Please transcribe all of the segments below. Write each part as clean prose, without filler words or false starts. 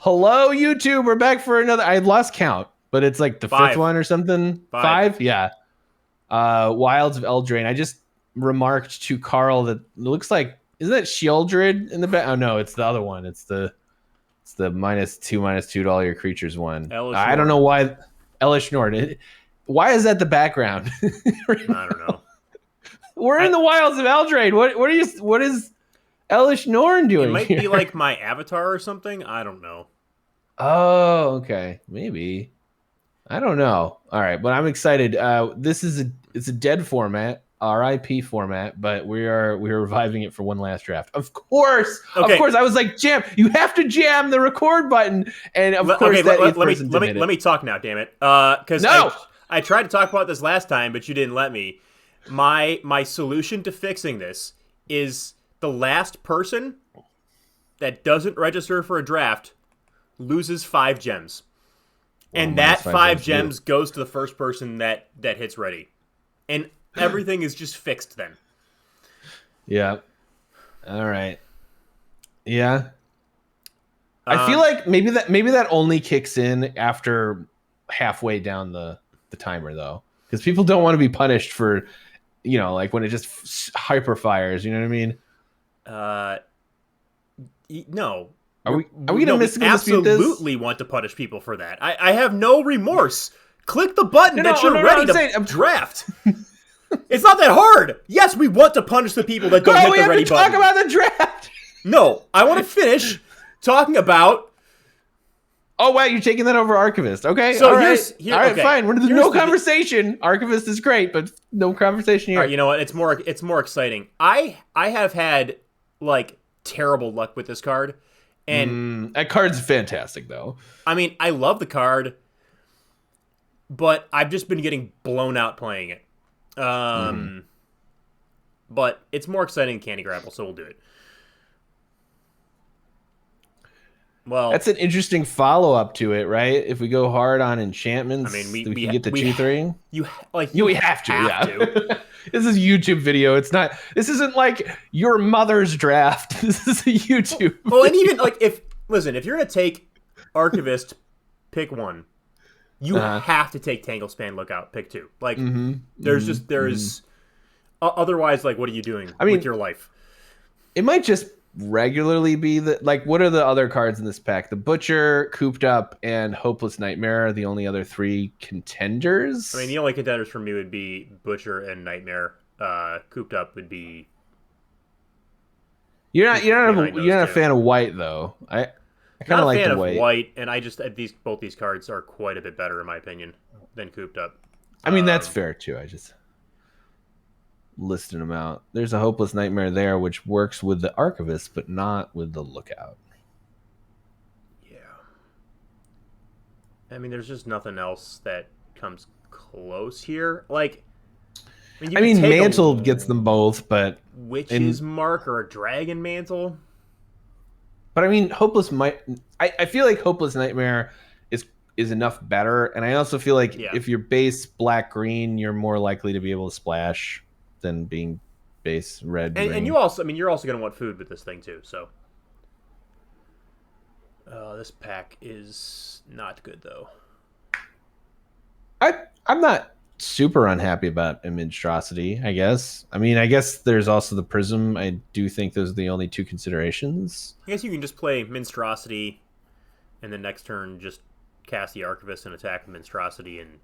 Hello, YouTube. We're back for another. I lost count, but it's like the fifth one or something. Five? Yeah. Wilds of Eldraine. I just remarked to Carl that it looks like, isn't that Sheoldred in the back? Oh no, it's the other one. It's the -2/-2 to all your creatures one. I don't know why. Elish Nord. Why is that the background? I don't know. We're in the Wilds of Eldraine. What is Elish Norn doing? It might be like my avatar or something. I don't know. Oh, okay. Maybe. I don't know. All right, but I'm excited. This is it's a dead format, RIP format, but we're reviving it for one last draft. Of course. Okay. Of course. I was like, jam, you have to jam the record button. And of course let me talk now, damn it. Cuz no! I tried to talk about this last time, but you didn't let me. My solution to fixing this is the last person that doesn't register for a draft loses 5 gems. And that 5 gems goes to the first person that hits ready. And everything is just fixed then. Yeah. All right. Yeah. I feel like maybe that only kicks in after halfway down the timer though. Because people don't want to be punished for, like when it just hyper fires, you know what I mean? No. Are we gonna absolutely want to punish people for that. I have no remorse. Click the button that you're ready to draft. It's not that hard. Yes, we want to punish the people that don't hit the ready button. Talk about the draft. No, I want to finish talking about. Oh wow, you're taking that over Archivist. Okay, so all right, fine. There's no conversation. Archivist is great, but no conversation here. All right, you know what? It's more exciting. I have had like terrible luck with this card. And that card's fantastic, though. I mean, I love the card, but I've just been getting blown out playing it. But it's more exciting than Candy Grapple, so we'll do it. Well, that's an interesting follow-up to it, right? If we go hard on enchantments, I mean, we can get the 2/3. We have to. This is a YouTube video. This isn't like your mother's draft. This is a YouTube. Well, and even like if you're gonna take Archivist, pick 1. You have to take Tanglespan Lookout, pick 2. Like otherwise, like what are you doing with your life? It might just regularly be what are the other cards in this pack? The Butcher, Cooped Up, and Hopeless Nightmare are the only other 3 contenders. I mean, the only contenders for me would be Butcher and Nightmare. Cooped Up would be. You're not a fan of White though. I kind of like the White, and I just both these cards are quite a bit better in my opinion than Cooped Up. I mean that's fair too. I just listing them out. There's a Hopeless Nightmare there, which works with the Archivist, but not with the Lookout. Yeah. I mean, there's just nothing else that comes close here. Like, Mantle gets them both, but Witch's Mark or a Dragon Mantle. But I mean, I feel like Hopeless Nightmare is enough better, and I also feel like if you're base black-green, you're more likely to be able to splash than being base red. And you're also going to want food with this thing too. So this pack is not good though. I'm not super unhappy about Minstrosity, I guess. I mean, I guess there's also the Prism. I do think those are the only 2 considerations. I guess you can just play Minstrosity, and then next turn just cast the Archivist and attack with Minstrosity and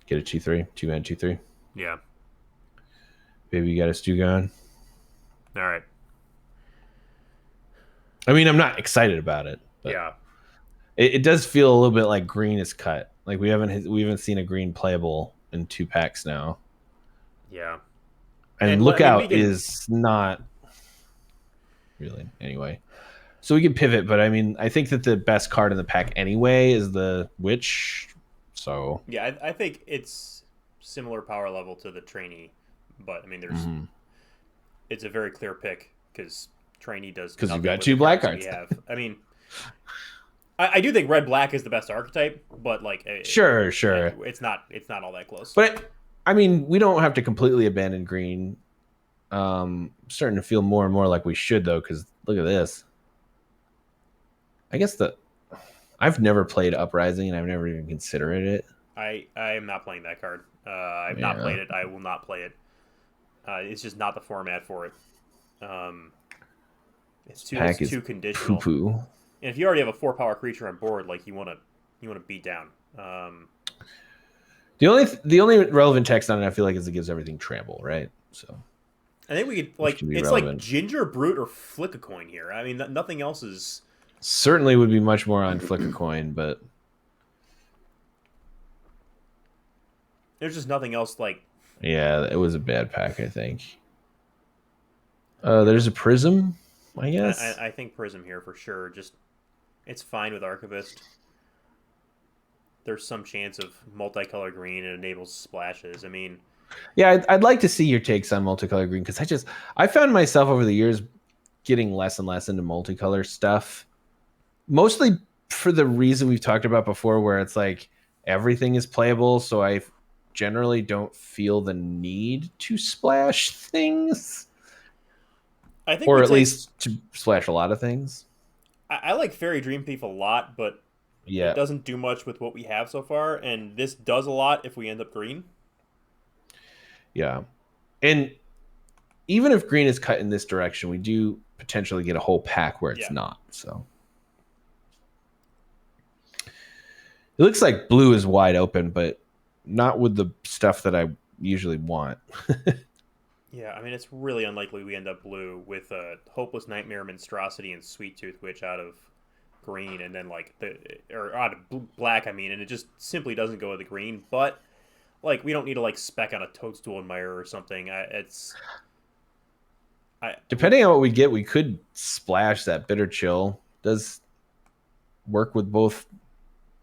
get a 2/3, 2-mana 2/3. Yeah. Baby, you got a stew going. All right. I mean, I'm not excited about it. But yeah. It does feel a little bit like green is cut. Like we haven't seen a green playable in 2 packs now. Yeah. And Lookout is not really anyway. So we can pivot, but I mean, I think that the best card in the pack anyway is the Witch. So yeah, I think it's similar power level to the Trainee. But I mean, it's a very clear pick because Trainee does. Because you've got 2 black cards. I mean, I do think red black is the best archetype, but like sure, it's not all that close. But I mean, we don't have to completely abandon green. Starting to feel more and more like we should though, because look at this. I guess I've never played Uprising, and I've never even considered it. I am not playing that card. I've not Yeah, played it. I will not play it. It's just not the format for it. Um, this it's pack is too poo conditional. poo. And if you already have a 4 power creature on board, like you wanna beat down. The only relevant text on it, I feel like, is it gives everything trample, right? So I think we could which can be it's like relevant. Ginger Brute or Flick a Coin here. I mean, nothing else is. Certainly would be much more on Flick a Coin, but There's just nothing else like. yeah, it was a bad pack, I think. There's a Prism, I guess. I think Prism here for sure. Just it's fine with Archivist. There's some chance of multicolor green and enables splashes. I mean, Yeah, I'd like to see your takes on multicolor green because I found myself over the years getting less and less into multicolor stuff, mostly for the reason we've talked about before, where it's like everything is playable, so I generally don't feel the need to splash things, I think or we at take. least to splash a lot of things. I like Fairy Dream Thief a lot, but it Yeah, doesn't do much with what we have so far, and this does a lot if we end up green. yeah, and even if green is cut in this direction, we do potentially get a whole pack where it's Yeah. not. So it looks like blue is wide open, but not with the stuff that I usually want. Yeah, I mean, it's really unlikely we end up blue with Hopeless Nightmare, Monstrosity, and Sweet Tooth Witch out of green, and then or out of black. I mean, and it just simply doesn't go with the green. But like, we don't need to like spec on a Toadstool Admirer or something. Depending on what we get, we could splash that Bitter Chill. Does work with both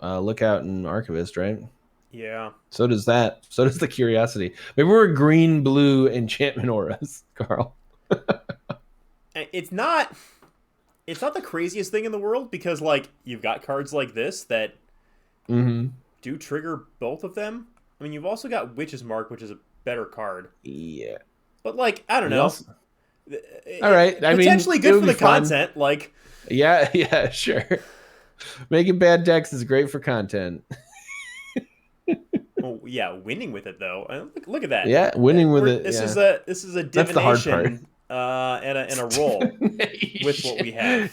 Lookout and Archivist, right? Yeah. So does that. So does the Curiosity. Maybe we're green blue enchantment auras, Carl. It's not. It's not the craziest thing in the world because like you've got cards like this that do trigger both of them. I mean, you've also got Witch's Mark, which is a better card. Yeah. But like, I don't We know. also- All right. I mean, Potentially it good would for be the fun. content. Like, Yeah, yeah, sure. Making bad decks is great for content. oh yeah, winning with it though. Look at that. Yeah, winning with it. This Yeah. is a That's the hard part. divination and a roll with what we have.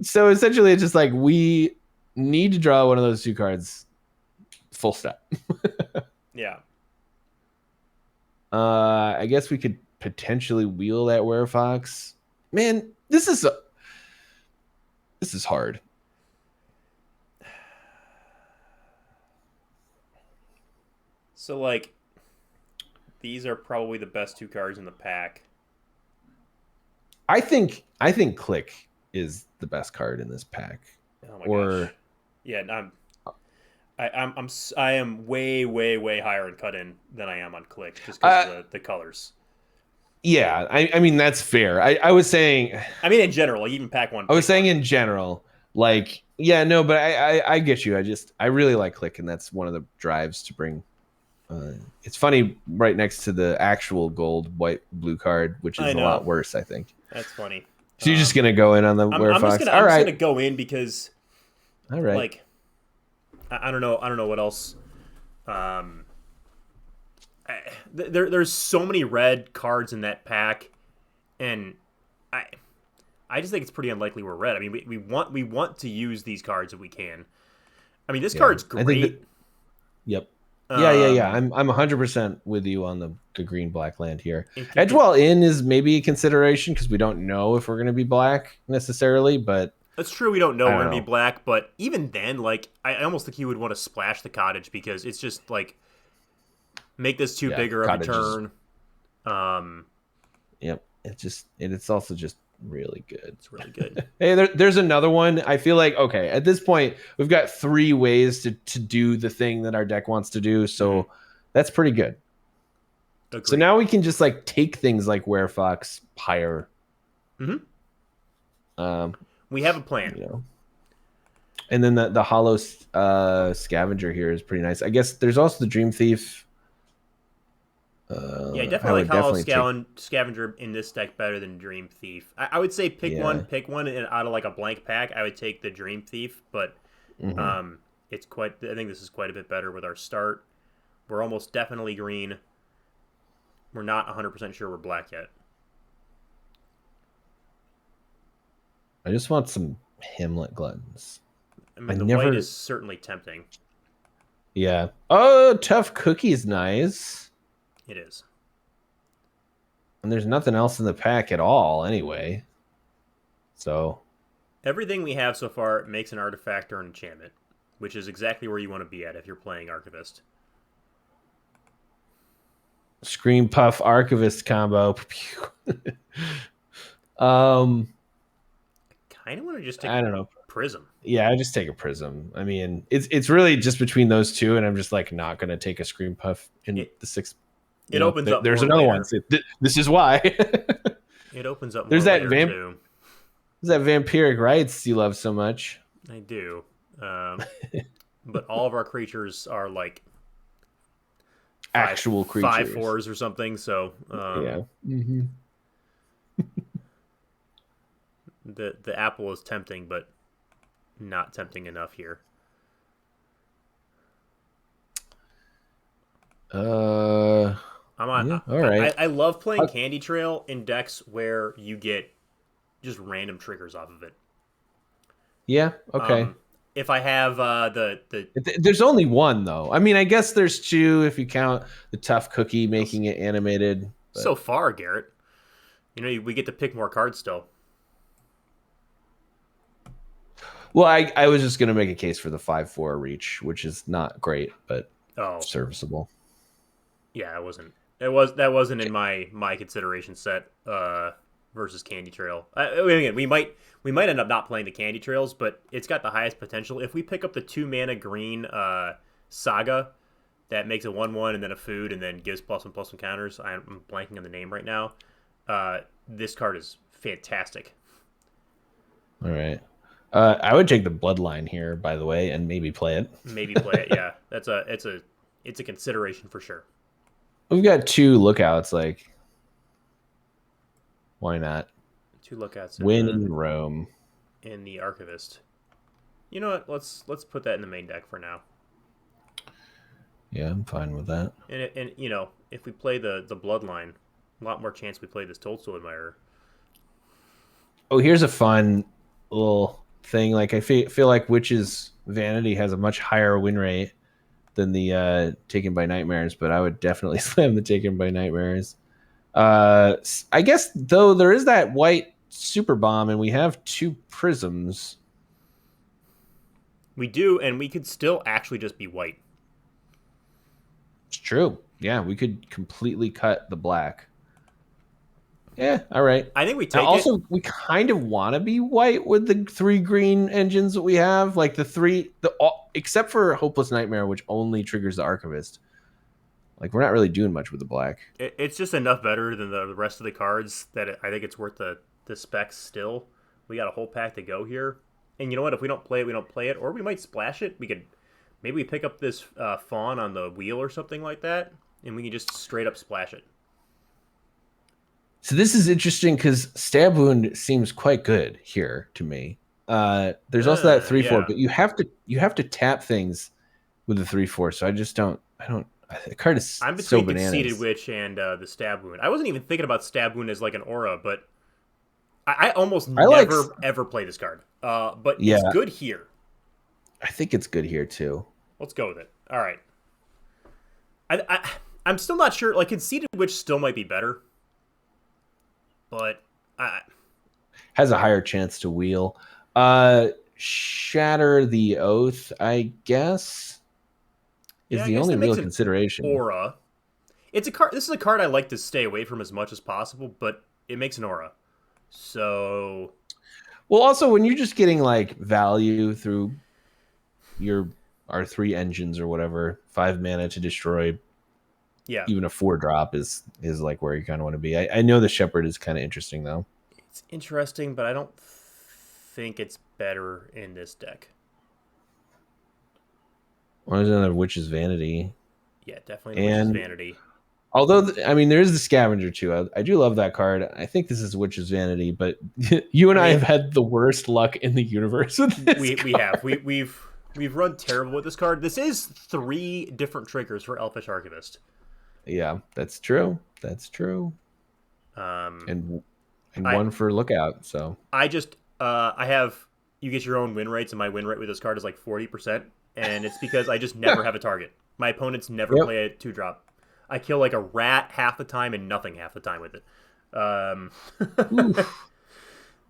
So essentially, it's just like we need to draw one of those two cards. Full stop. Yeah. I guess we could potentially wheel that Werefox. Man, this is hard. So like, these are probably the best two cards in the pack. I think Click is the best card in this pack. Oh my gosh. Yeah, I am way higher in cut in than I am on Click just because of the colors. Yeah, I mean that's fair. I was saying. I mean in general, like even pack one. I was saying in general, like yeah, no, but I get you. I really like Click, and that's one of the drives to bring. It's funny right next to the actual gold, white, blue card, which is a lot worse, I think. That's funny. So you're just gonna go in on the Werefox? I'm just gonna go in because. All right. Like, I don't know what else. There's so many red cards in that pack, and I just think it's pretty unlikely we're red. I mean, we want to use these cards if we can. I mean, this card's great. Yep. Yeah. I'm 100% with you on the green black land here. Edgewall Inn is maybe a consideration because we don't know if we're going to be black necessarily, but that's true. We don't know we're going to be black, but even then, like I almost think you would want to splash the cottage because it's just like make this two bigger every turn. Yep. It's also just really good. It's really good. Hey, there's another one. I feel like, okay, at this point, we've got 3 ways to do the thing that our deck wants to do, so that's pretty good. Agreed. So now we can just like take things like Werefox higher. We have a plan. You know. And then the hollow scavenger here is pretty nice. I guess there's also the Dream Thief. Yeah, definitely like Hollow Scavenger in this deck better than Dream Thief. I would say pick one, and out of like a blank pack, I would take the Dream Thief, but Mm-hmm. It's quite. I think this is quite a bit better with our start. We're almost definitely green. We're not 100% sure we're black yet. I just want some Hamlet Gluttons. I mean, I the white never. is certainly tempting. Yeah. Oh, Tough Cookie's nice. It is. And there's nothing else in the pack at all, anyway. So Everything we have so far makes an artifact or an enchantment, which is exactly where you want to be at if you're playing Archivist. Scream Puff Archivist combo. um, Kind of want to just take I don't know. Prism. Yeah, I just take a Prism. I mean, it's really just between those two, and I'm just like not gonna take a Scream Puff in the sixth. It opens up. There's more another later. one. This is why. It opens up more There's that later too. There's that Vampiric Rites you love so much. I do. But all of our creatures are like actual creatures, 5/4s or something. So yeah. Mm-hmm. The apple is tempting, but not tempting enough here. I'm on. Yeah, all right. I love playing Candy Trail in decks where you get just random triggers off of it. Yeah. Okay. If I have there's only one though. I mean, I guess there's two if you count the Tough Cookie making it animated. But... So far, Garrett, we get to pick more cards still. Well, I was just gonna make a case for the 5/4 reach, which is not great, but serviceable. Yeah, that wasn't in my consideration set versus Candy Trail. Again, we might end up not playing the Candy Trails, but it's got the highest potential. If we pick up the 2-mana green Saga that makes a 1/1 and then a food and then gives +1/+1 counters, I'm blanking on the name right now. This card is fantastic. All right. I would take the Bloodline here, by the way, and maybe play it. Yeah. It's a consideration for sure. We've got 2 lookouts. Like, why not? 2 lookouts. Win in Rome. In the Archivist. You know what? Let's put that in the main deck for now. Yeah, I'm fine with that. And if we play the Bloodline, a lot more chance we play this Toadstool Admirer. Oh, here's a fun little thing. Like, I feel like Witch's Vanity has a much higher win rate than the Taken by Nightmares, but I would definitely slam the Taken by Nightmares. I guess though there is that white super bomb, and we have 2 prisms. We do, and we could still actually just be white. It's true. Yeah, we could completely cut the black. Yeah, all right. I think we take also, we kind of want to be white with the 3 green engines that we have. Like except for Hopeless Nightmare, which only triggers the Archivist. Like, we're not really doing much with the black. It's just enough better than the rest of the cards that I think it's worth the specs still. We got a whole pack to go here. And you know what? If we don't play it, we don't play it. Or we might splash it. Maybe we pick up this fawn on the wheel or something like that, and we can just straight up splash it. So this is interesting because Stab Wound seems quite good here to me. There's also that 3/4, but you have to tap things with the 3/4. So I don't. The card is I'm so between bananas. Conceited Witch and the Stab Wound. I wasn't even thinking about Stab Wound as like an aura, but I almost never ever play this card. But yeah, it's good here. I think it's good here too. Let's go with it. All right. I'm still not sure. Like, Conceited Witch still might be better, but has a higher chance to wheel. Shatter the Oath, I guess, is the only real consideration. Aura. It's a card. This is a card I like to stay away from as much as possible, but it makes an aura. So, well, also when you're just getting like value through our 3 engines or whatever, 5 mana to destroy. Yeah, even a 4-drop is like where you kind of want to be. I know the Shepherd is kind of interesting though. It's interesting, but I don't think it's better in this deck. Well, there's another Witch's Vanity. Yeah, definitely Witch's Vanity. Although, there is the Scavenger too. I do love that card. I think this is Witch's Vanity, but you and I have had the worst luck in the universe with this we have. We've run terrible with this card. This is 3 different triggers for Elfish Archivist. Yeah, that's true. That's true. Um, And I one for Lookout. So I just I have you get your own win rates, and my win rate with this card is like 40%, and it's because I just never have a target. My opponents never yep. play a 2-drop. I kill like a rat half the time and nothing half the time with it.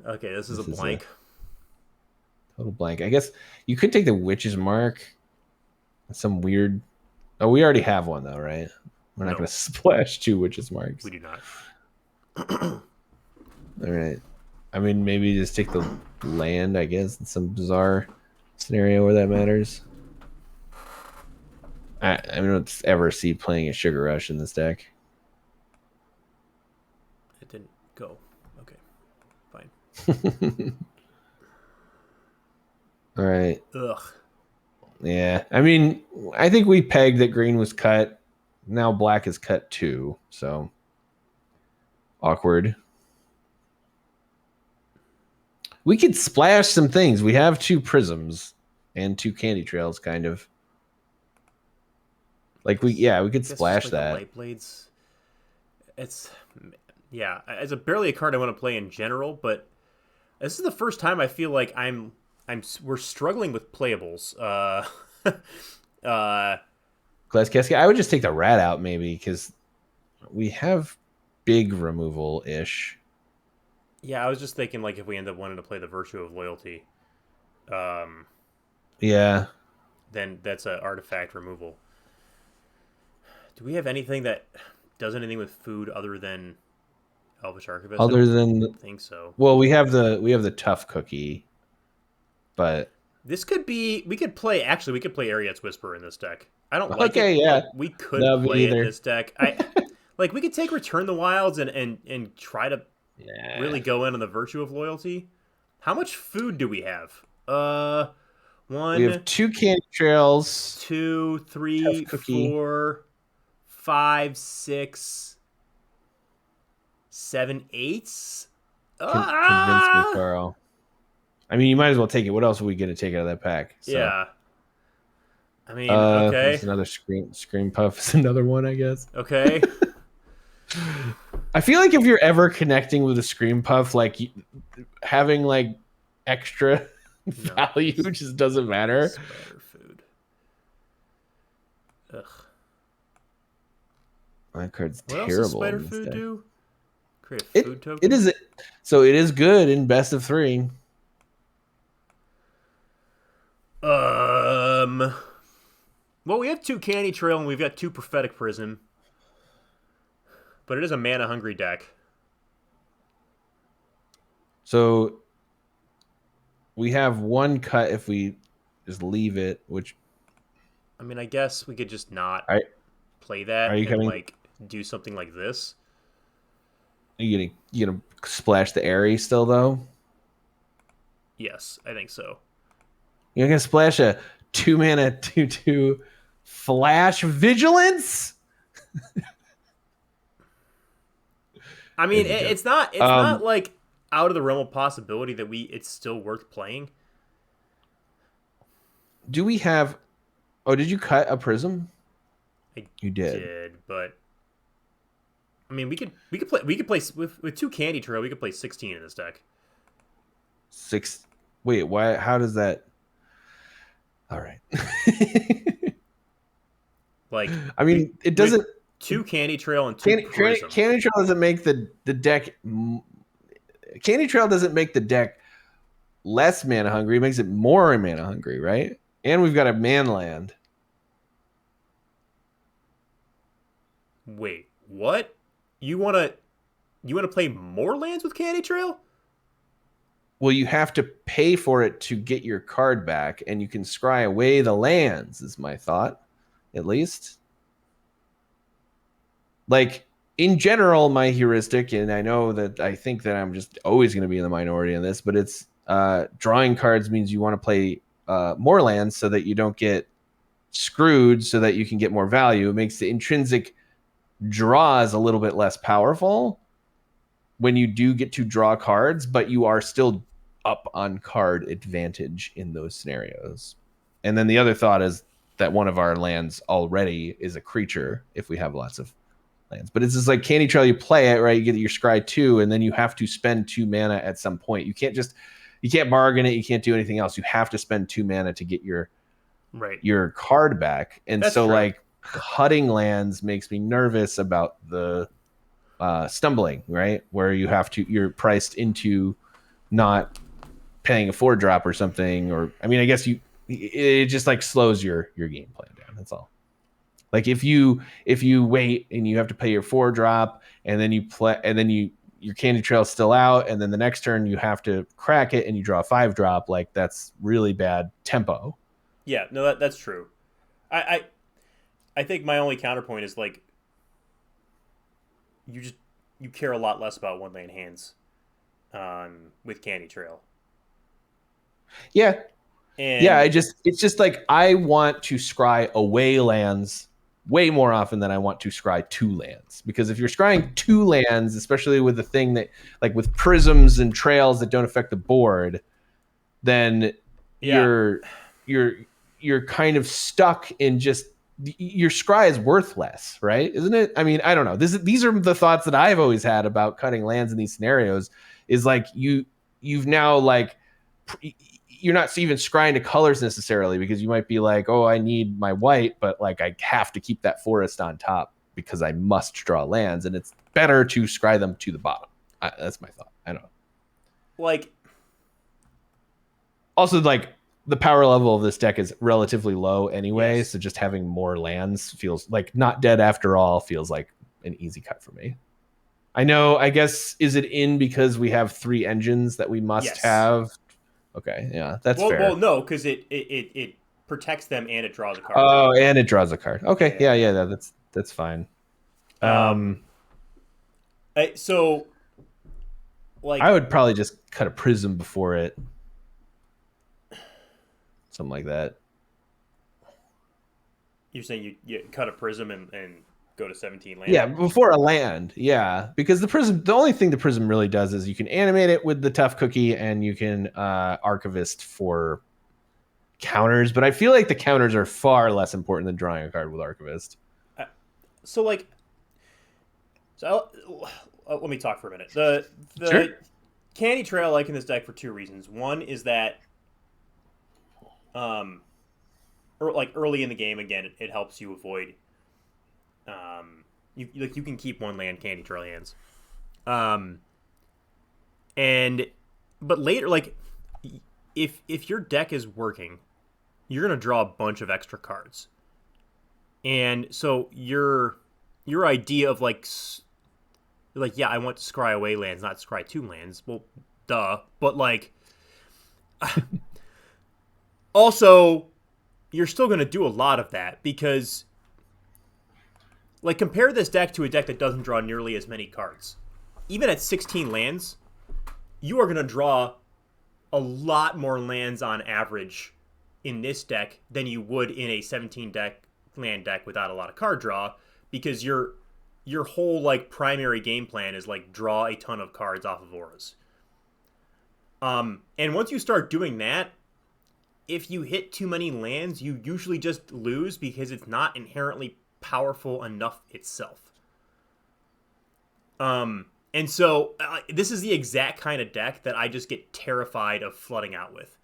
Okay, this is a blank. Total blank. I guess you could take the Witch's Mark. Some weird. Oh, we already have one though, right? We're not going to splash 2 Witch's Marks. We do not. All right. I mean, maybe just take the land, I guess, in some bizarre scenario where that matters. I don't ever see playing a Sugar Rush in this deck. It didn't go. Okay. Fine. All right. Ugh. Yeah. I mean, I think we pegged that green was cut. Now black is cut too. So awkward. We could splash some things. We have 2 prisms and 2 candy trails, kind of. Like we could splash that. Light Blades. It's it's barely a card I want to play in general, but this is the first time I feel like we're struggling with playables. Glass Casket. I would just take the rat out maybe because we have big removal ish. Yeah, I was just thinking like if we end up wanting to play the Virtue of Loyalty, yeah, then that's an artifact removal. Do we have anything that does anything with food other than Elvish Archivist? Other than I don't think so. Well, we have the tough cookie, but this could be. We could play Ariet's Whisper in this deck. I don't like it. Okay, yeah. We could play it in this deck. We could take Return the Wilds and try to really go in on the Virtue of Loyalty. How much food do we have? One. We have 2 candy trails. 2, 3, 4, 5, 6, 7, 8. Convince me, Carl. I mean, you might as well take it. What else are we going to take out of that pack? So. Yeah. I mean, okay. There's another scream puff is another one, I guess. Okay. I feel like if you're ever connecting with a scream puff, like having like extra value just doesn't matter. Spider food. Ugh. My card's terrible. What else does spider food do? Create a food token? It is good in best of 3. Well, we have 2 Candy Trail and we've got 2 Prophetic Prism. But it is a mana-hungry deck. So we have 1 cut if we just leave it, which... I mean, I guess we could just not play that do something like this. Are you gonna splash the Airy still, though? Yes, I think so. You're gonna splash a 2-mana 2/2 Flash Vigilance? I mean, it's not like out of the realm of possibility that it's still worth playing. Do we have? Oh, did you cut a prism? You did, but I mean, we could play with 2 Candy Trail. We could play 16 in this deck. 6. Wait, why? How does that? All right. I mean, it doesn't. 2 Candy Trail and 2 Prism. Candy Trail doesn't make the deck. Candy Trail doesn't make the deck less mana hungry. It makes it more mana hungry, right? And we've got a man land. Wait, what? You wanna play more lands with Candy Trail? Well, you have to pay for it to get your card back, and you can scry away the lands, is my thought, at least. Like, in general, my heuristic, and I know that I think that I'm just always going to be in the minority on this, but it's drawing cards means you want to play more lands so that you don't get screwed, so that you can get more value. It makes the intrinsic draws a little bit less powerful when you do get to draw cards, but you are still up on card advantage in those scenarios. And then the other thought is that one of our lands already is a creature if we have lots of lands. But it's just like Candy Trail, you play it, right? You get your scry 2, and then you have to spend 2 mana at some point. You can't bargain it, you can't do anything else. You have to spend 2 mana to get your card back. And That's so true. like cutting lands makes me nervous about the stumbling, right? Where you're priced into not paying a 4-drop or something, or I mean, I guess it just like slows your game plan down. That's all. Like if you wait and you have to pay your 4-drop, and then you play, and then your Candy Trail's still out, and then the next turn you have to crack it and you draw a 5-drop, like that's really bad tempo. Yeah, no, that's true. I think my only counterpoint is like you care a lot less about one land hands with Candy Trail. Yeah. And Yeah, it's just like I want to scry away lands way more often than I want to scry 2 lands. Because if you're scrying 2 lands, especially with the thing that like with prisms and trails that don't affect the board, then you're kind of stuck in just your scry is worth less, right? Isn't it? I mean, I don't know. These are the thoughts that I've always had about cutting lands in these scenarios. Is like you've now like you're not even scrying to colors necessarily, because you might be like, oh, I need my white, but like I have to keep that forest on top because I must draw lands, and it's better to scry them to the bottom. That's my thought. I don't know. like Also, like the power level of this deck is relatively low anyway, yes. so just having more lands feels like Not Dead After All feels like an easy cut for me. I know, I guess, is it in because we have 3 engines that we must have? Okay, yeah, that's fair. Well, no, because it protects them and it draws a card. Oh, and it draws a card. Okay, Yeah. that's fine. So, like, I would probably just cut a prism before it, something like that. You're saying you cut a prism and go to 17 land? Yeah, before a land. Yeah, because the only thing the prism really does is you can animate it with the tough cookie, and you can archivist for counters. But I feel like the counters are far less important than drawing a card with archivist. So let me talk for a minute. The Sure. Candy Trail I like in this deck for 2 reasons. One is that, like early in the game, again, it helps you avoid. You can keep 1 land Candy Trail hands, but later, like if your deck is working, you're gonna draw a bunch of extra cards, and so your idea of like yeah, I want to scry away lands, not scry 2 lands. Well, duh, but like also you're still gonna do a lot of that because. Like, compare this deck to a deck that doesn't draw nearly as many cards. Even at 16 lands, you are going to draw a lot more lands on average in this deck than you would in a 17 land deck without a lot of card draw, because your whole like primary game plan is like draw a ton of cards off of auras. And once you start doing that, if you hit too many lands, you usually just lose because it's not inherently powerful enough itself. And so this is the exact kind of deck that I just get terrified of flooding out with.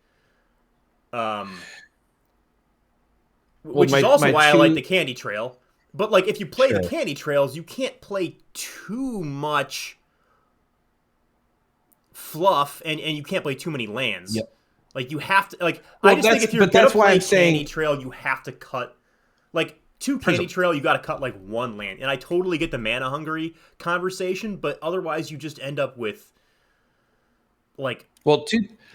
Which is also why I like the Candy Trail. But like if you play the Candy Trails, you can't play too much fluff, and you can't play too many lands. Yep. Like you have to I just think if you're gonna play Candy Trail, you have to cut like 2 Candy Trail, you got to cut like 1 land. And I totally get the mana hungry conversation, but otherwise you just end up with like 2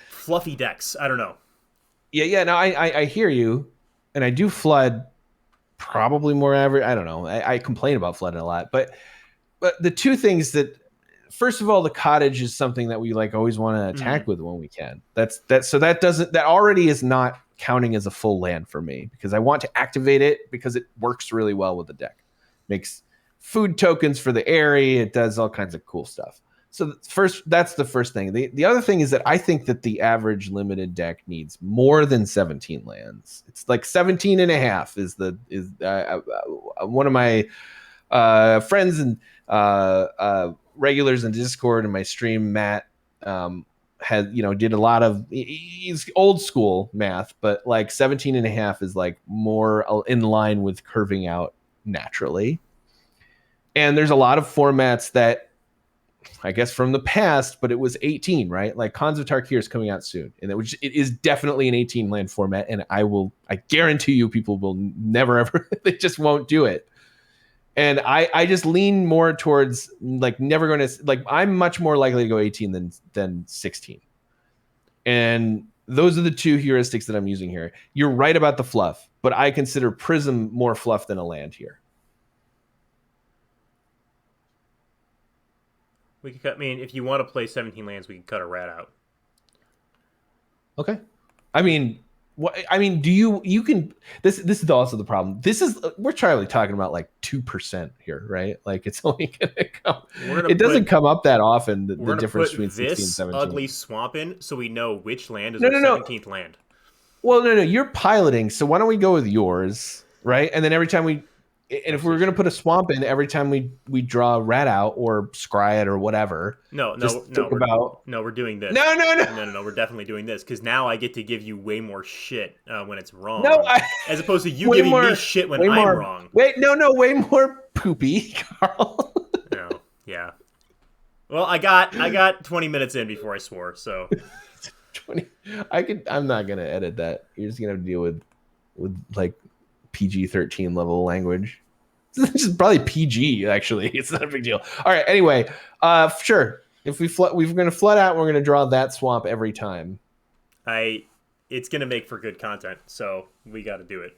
fluffy decks. I don't know. Yeah. No, I hear you, and I do flood probably more average. I don't know. I complain about flooding a lot, but the 2 things that, first of all, the cottage is something that we like always want to attack with when we can. So that already is not counting as a full land for me, because I want to activate it because it works really well with the deck. Makes food tokens for the area. It does all kinds of cool stuff. So first, that's the first thing. The other thing is that I think that the average limited deck needs more than 17 lands. It's like 17 and a half is one of my friends and regulars in Discord and my stream, Matt, had did a lot of, he's old school math, but like 17 and a half is like more in line with curving out naturally. And there's a lot of formats that, I guess, from the past, but it was 18, right? Like Khans of Tarkir is coming out soon, and it is definitely an 18 land format, and I guarantee you people will never ever they just won't do it. And I just lean more towards like never going to, like, I'm much more likely to go 18 than 16. And those are the two heuristics that I'm using here. You're right about the fluff, but I consider Prism more fluff than a land here. We could cut. I mean, if you want to play 17 lands, we can cut a rat out. Okay. I mean, do you can, this is also the problem. We're trying talking about like 2% here, right? Like it's only gonna come. It doesn't come up that often. The difference between 16 and 17. Ugly swamp in, so we know which land is our 17th land. Well, no, you're piloting, so why don't we go with yours, right? And then every time if we were going to put a swamp in, every time we draw a rat out or scry it or whatever. No, we're doing this. No, we're definitely doing this, because now I get to give you way more shit when it's wrong. No, as opposed to you giving me shit when I'm wrong. Wait, no, way more poopy, Carl. No, yeah. Well, I got 20 minutes in before I swore, so 20. I'm not gonna edit that. You're just gonna have to deal with like PG-13 level language. This is probably PG, actually. It's not a big deal. All right, anyway, sure. If we're going to flood out, we're going to draw that swamp every time. It's going to make for good content, so we got to do it.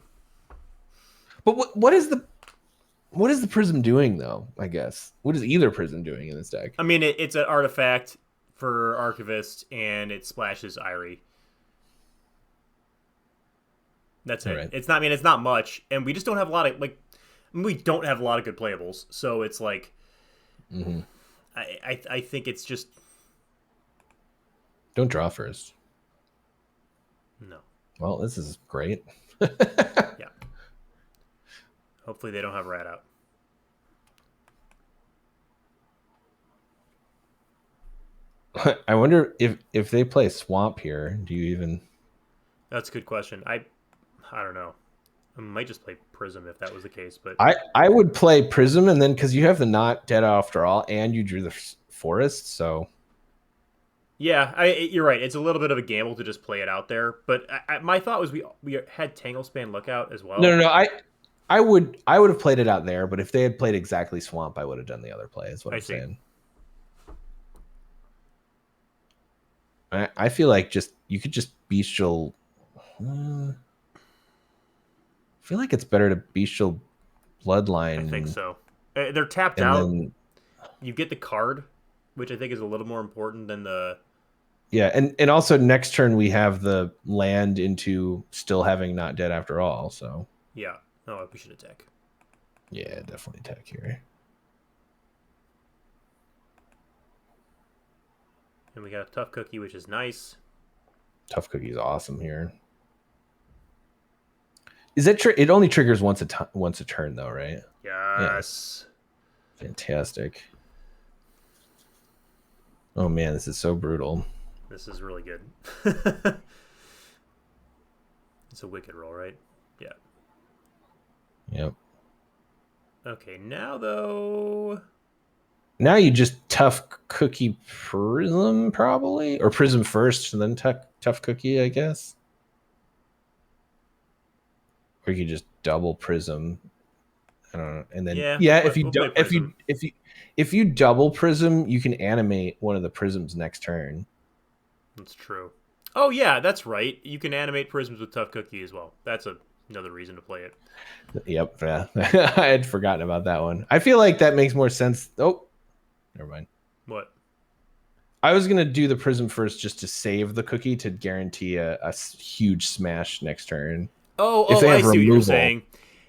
But what is the Prism doing, though, I guess? What is either Prism doing in this deck? I mean, it's an artifact for Archivist, and it splashes Irie. That's it. Right. It's not much, and we just don't have a lot of we don't have a lot of good playables. So it's like, I think it's just don't draw first. No. Well, this is great. Yeah. Hopefully they don't have rat out. I wonder if they play swamp here. Do you even? That's a good question. I don't know. I might just play Prism if that was the case, but I would play Prism, and then because you have the not dead after all, and you drew the forest, so yeah, you're right. It's a little bit of a gamble to just play it out there, but my thought was we had Tanglespan Lookout as well. No. I would have played it out there, but if they had played exactly Swamp, I would have done the other play. Is what I'm saying. I feel like you could just bestial. I feel like it's better to bestial Bloodline. I think so. They're tapped out. Then, you get the card, which I think is a little more important than the. Yeah, and also next turn we have the land into still having not dead after all. So yeah, no, we should attack. Yeah, definitely attack here. And we got a Tough Cookie, which is nice. Tough Cookie is awesome here. Is that it only triggers once a turn though, right? Yes. Fantastic. Oh man, this is so brutal. This is really good. It's a wicked roll, right? Yeah. Yep. Okay, now though. Now you just Tough Cookie Prism probably, or Prism first and then Tough Cookie, I guess. Or you could just double Prism. I don't know, and then if you double Prism, you can animate one of the Prisms next turn. That's true. Oh yeah, that's right. You can animate Prisms with Tough Cookie as well. That's another reason to play it. Yep, yeah. I had forgotten about that one. I feel like that makes more sense. Oh, never mind. What? I was gonna do the Prism first just to save the cookie to guarantee a huge smash next turn. Oh, I see what you're saying.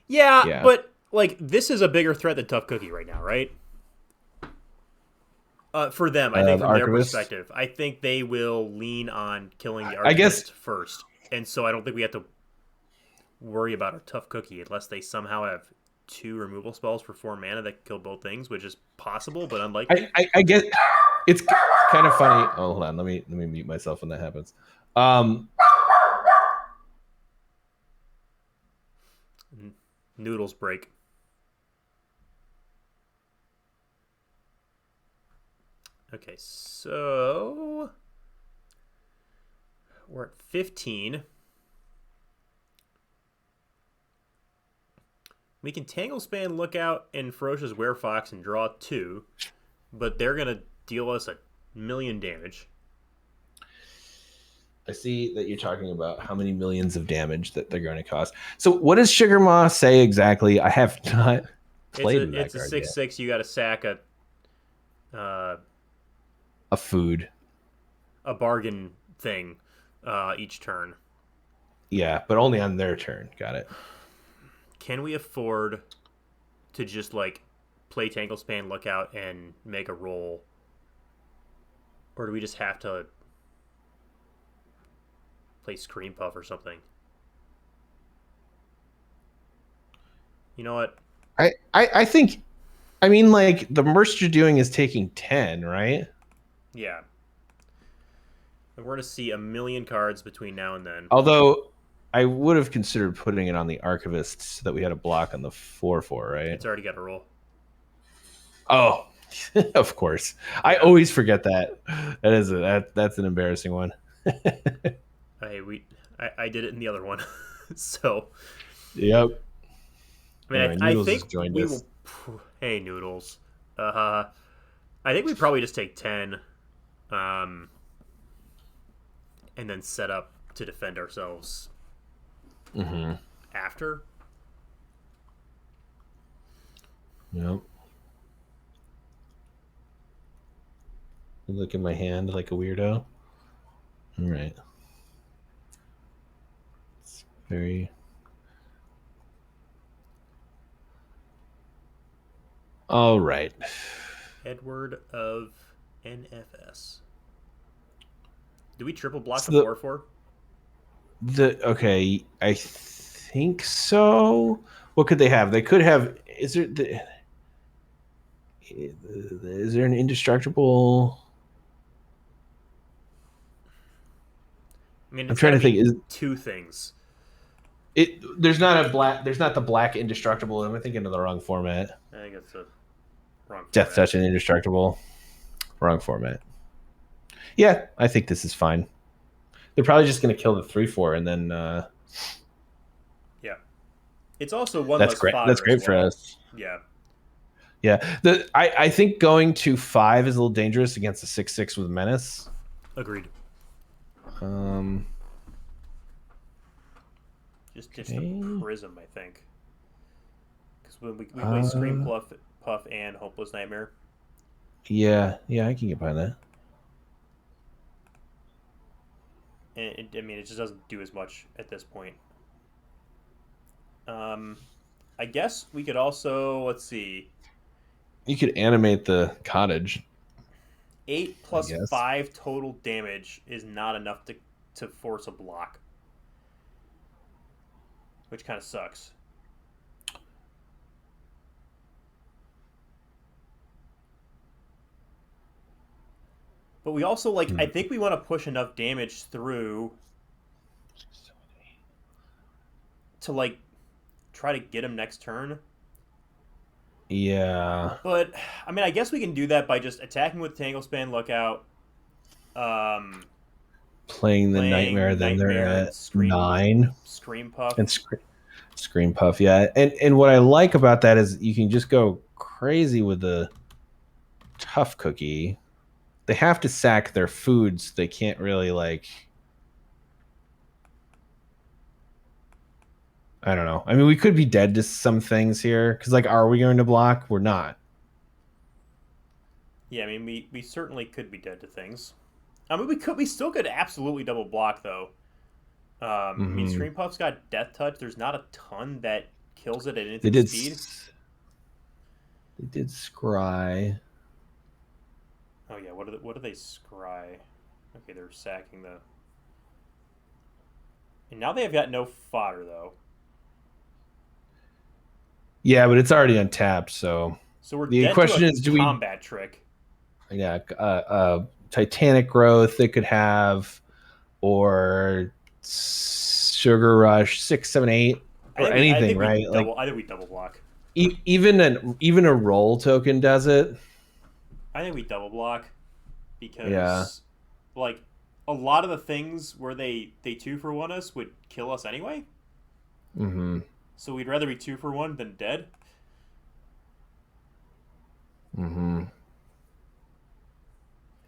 Yeah, but like this is a bigger threat than Tough Cookie right now, right? For them, I think The from their archivist. perspective, I think they will lean on killing the I guess archivist first, and so I don't think we have to worry about our tough cookie unless they somehow have two removal spells for 4 mana that kill both things, which is possible but unlikely. I get it's kind of funny. Oh, hold on, let me mute myself when that happens. Um, Noodles break. Okay, so we're at 15. We can Tangle Span, Lookout, and Ferocious Werefox and draw 2, but they're going to deal us a million damage. I see that you're talking about how many millions of damage that they're going to cause. So what does Sugar Maw say exactly? I have not played with that It's a card 6/6. You got to sack a food. a bargain thing each turn. Yeah, but only on their turn. Got it. Can we afford to just like play Tangle Span, Lookout, and make a roll, or do we just have to play Scream Puff or something? You know what? I think, I mean, like, the worst you're doing is taking 10, right? Yeah. And we're going to see a million cards between now and then. Although I would have considered putting it on the archivist so that we had a block on the 4/4, right? It's already got a roll. Oh, of course. Yeah. I always forget that. That's an embarrassing one. I did it in the other one. So, Yep. I mean, Anyway, I Noodles has think joined we us. will. Hey, Noodles. I think we probably just take 10, and then set up to defend ourselves after. Yep. Look at my hand like a weirdo. All right. It's very. All right. Edward of NFS. Do we triple block So the 4/4? okay, I think so. What could they have? They could have. Is there an indestructible? I mean, I'm it's got trying to to think. be Is two things. it? There's not a black. There's not the black indestructible. Am I thinking of the wrong format? I think it's the wrong Death format. touch and indestructible. Wrong format. Yeah, I think this is fine. They're probably just going to kill the 3/4 and then. Yeah. It's also one That's less great. That's fodder as great for well. us. Yeah. Yeah, I think going to 5 is a little dangerous against a 6/6 with menace. Agreed. Just ditch the prism, I think. Because when we play Scream Puff and Hopeless Nightmare. Yeah, I can get behind that. And I mean, it just doesn't do as much at this point. I guess we could also, let's see. You could animate the cottage. 8 plus 5 total damage is not enough to force a block. Which kind of sucks. But we also, like, I think we want to push enough damage through to, like, try to get him next turn. Yeah. But, I mean, I guess we can do that by just attacking with Tangle Span, Lookout. Playing the Nightmare, then they're at 9. Scream Puff. And Scream Puff, yeah. And what I like about that is you can just go crazy with the Tough Cookie. They have to sack their foods. They can't really, like... I don't know. I mean, we could be dead to some things here. Because, like, are we going to block? We're not. Yeah, I mean, we certainly could be dead to things. I mean, we still could absolutely double block, though. I mean, Scream Puff's got Death Touch. There's not a ton that kills it at instant speed. They did Scry. Oh yeah, what do they scry? Okay, they're sacking the. And now they have got no fodder though. Yeah, but it's already untapped. So So we're the dead to a question is, do we? combat trick. Yeah, Titanic growth they could have, or Sugar Rush 6, 7, 8, or I anything, think we right? Like double. I think we double block. even a roll token does it. I think we double block Yeah. because, like, a lot of the things where they 2-for-1 us would kill us anyway. Mm-hmm. So we'd rather be 2-for-1 than dead. Mm-hmm.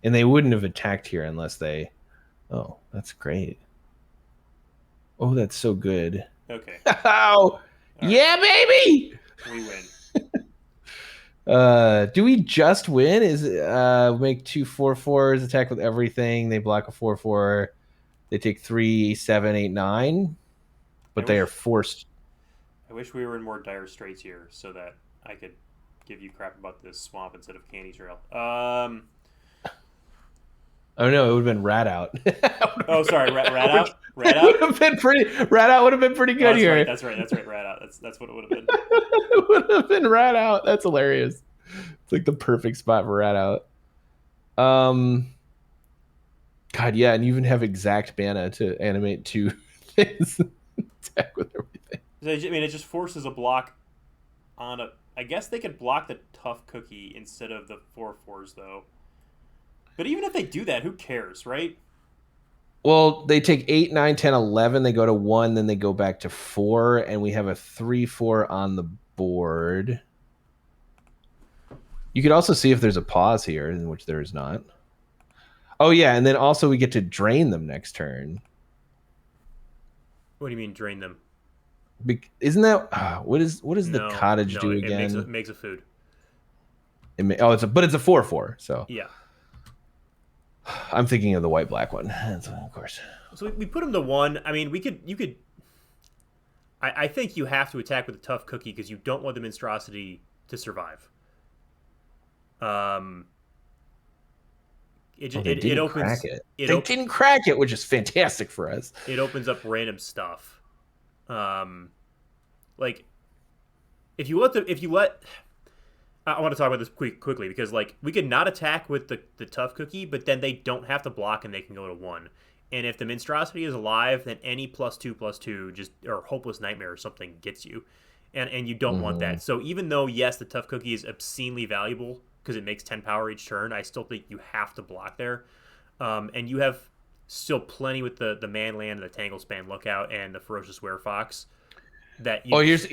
And they wouldn't have attacked here unless they. Oh, that's great. Oh, that's so good. Okay. Oh, All right. yeah, baby. We win. Do we just win? Is make 2/4/4s attack with everything? They block a 4/4. They take 3, 7, 8, 9, I but they are wish forced. I wish we were in more dire straits here so that I could give you crap about this swamp instead of candy trail. Oh no, it would have been rat out. Oh, sorry, rat Which out, rat would out. have been pretty. Rat out would have been pretty Oh, good that's right, here. that's right, that's right, rat out. That's what it would have been. It would have been rat out. That's hilarious. It's like the perfect spot for rat out. Um, God, yeah, and you even have exact mana to animate two things. Attack with everything. So, I mean, it just forces a block on a. I guess they could block the tough cookie instead of the 4/4s though. But even if they do that, who cares, right? Well, they take 8, 9, 10, 11. They go to 1, then they go back to 4, and we have a 3/4 on the board. You could also see if there's a pause here, in which there is not. Oh yeah, and then also we get to drain them next turn. What do you mean drain them? Isn't that what is the No, cottage no, do it again? makes a food. It's a 4/4. So Yeah. I'm thinking of the white black one, of course. So we put him to 1. I mean, you could. I think you have to attack with a tough cookie because you don't want the monstrosity to survive. Um, They it didn't opens crack it. it They op- didn't crack it, which is fantastic for us. it opens up random stuff. Um, like if you let I want to talk about this quickly because like we could not attack with the tough cookie, but then they don't have to block and they can go to 1. And if the monstrosity is alive, then any +2/+2 just or hopeless nightmare or something gets you, and you don't want Mm-hmm. that. So even though yes, the tough cookie is obscenely valuable because it makes 10 power each turn, I still think you have to block there. And you have still plenty with the manland and the tangle span lookout and the ferocious werefox that you. Oh, here's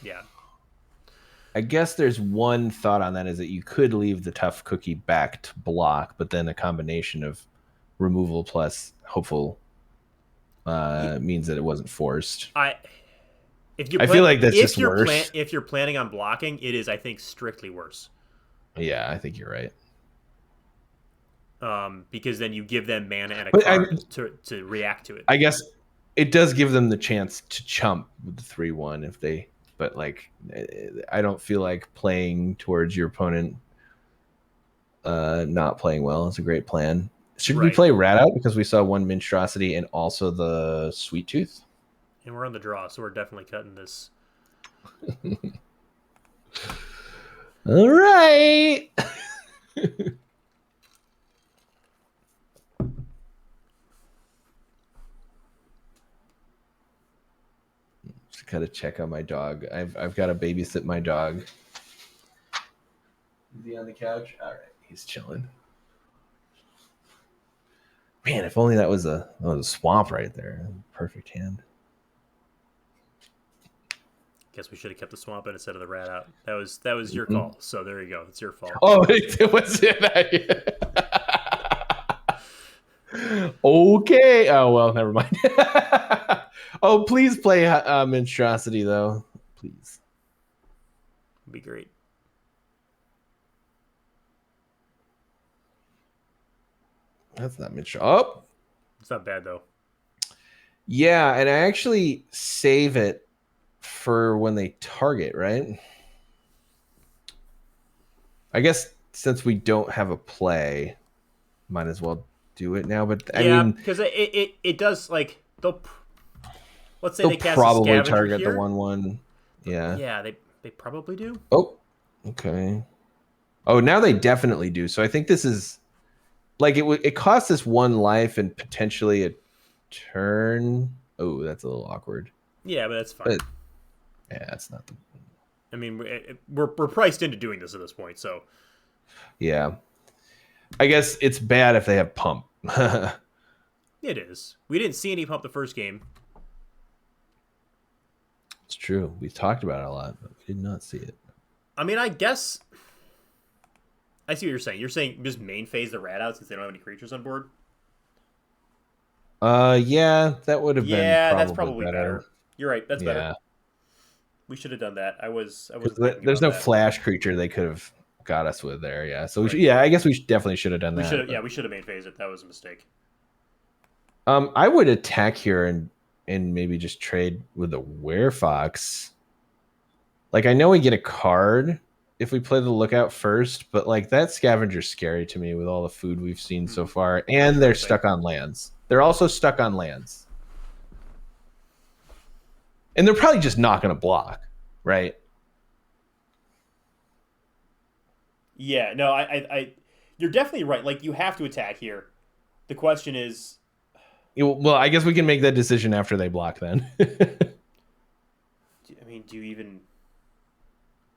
Yeah. I guess there's one thought on that is that you could leave the tough cookie back to block, but then a combination of removal plus hopeful means that it wasn't forced. I I feel like that's just worse. if you're planning on blocking, it is I think strictly worse. Yeah, I think you're right. Because then you give them mana and a But card to react to it. I guess it does give them the chance to chump with the 3/1 if they. But like, I don't feel like playing towards your opponent not playing well. It's a great plan. Should we Right. play Rat Out because we saw one Monstrosity and also the Sweet Tooth? And we're on the draw, so we're definitely cutting this. All right. Just gotta check on my dog. I've got to babysit my dog. Is he on the couch? All right, he's chilling. Man, if only that was a swamp right there. Perfect hand. Guess we should have kept the swamp in instead of the rat out. That was your call. So there you go. It's your fault. Oh, it was that. Okay. Oh well, never mind. Oh, please play Monstrosity though, please. It'd be great. That's not Monstrosity. Oh, It's not bad though. yeah, and I actually save it for when they target, right? I guess since we don't have a play, might as well do it now. But I Yeah, mean, because it does like let's say they'll they cast a probably scavenger target the here. 1/1. Yeah. Yeah, they probably do. Oh, okay. Oh, now they definitely do. So I think this is like it costs us 1 life and potentially a turn. Oh, that's a little awkward. Yeah, but that's fine. But yeah, that's not the. I mean, we're priced into doing this at this point, so Yeah, I guess it's bad if they have pump. it is. We didn't see any pump the first game. It's true. We talked about it a lot, but we did not see it. I mean, I guess I see what you're saying. You're saying just main phase the rat out since they don't have any creatures on board. Yeah, that would have been Yeah, that's probably probably better. better. You're right. That's better. Yeah, We should have done that. I wasn't because thinking there's about no that. flash creature they could have got us with there. Yeah, so Right. yeah, I guess we definitely should have done We should that. have. Yeah, we should have main phase it. That was a mistake. I would attack here and maybe just trade with the Werefox. Like I know we get a card if we play the Lookout first, but like that scavenger's scary to me with all the food we've seen so far, and they're stuck on lands. They're also stuck on lands, and they're probably just not going to block, right? Yeah. No. You're definitely right. Like you have to attack here. The question is, Well, I guess we can make that decision after they block then. I mean, do you even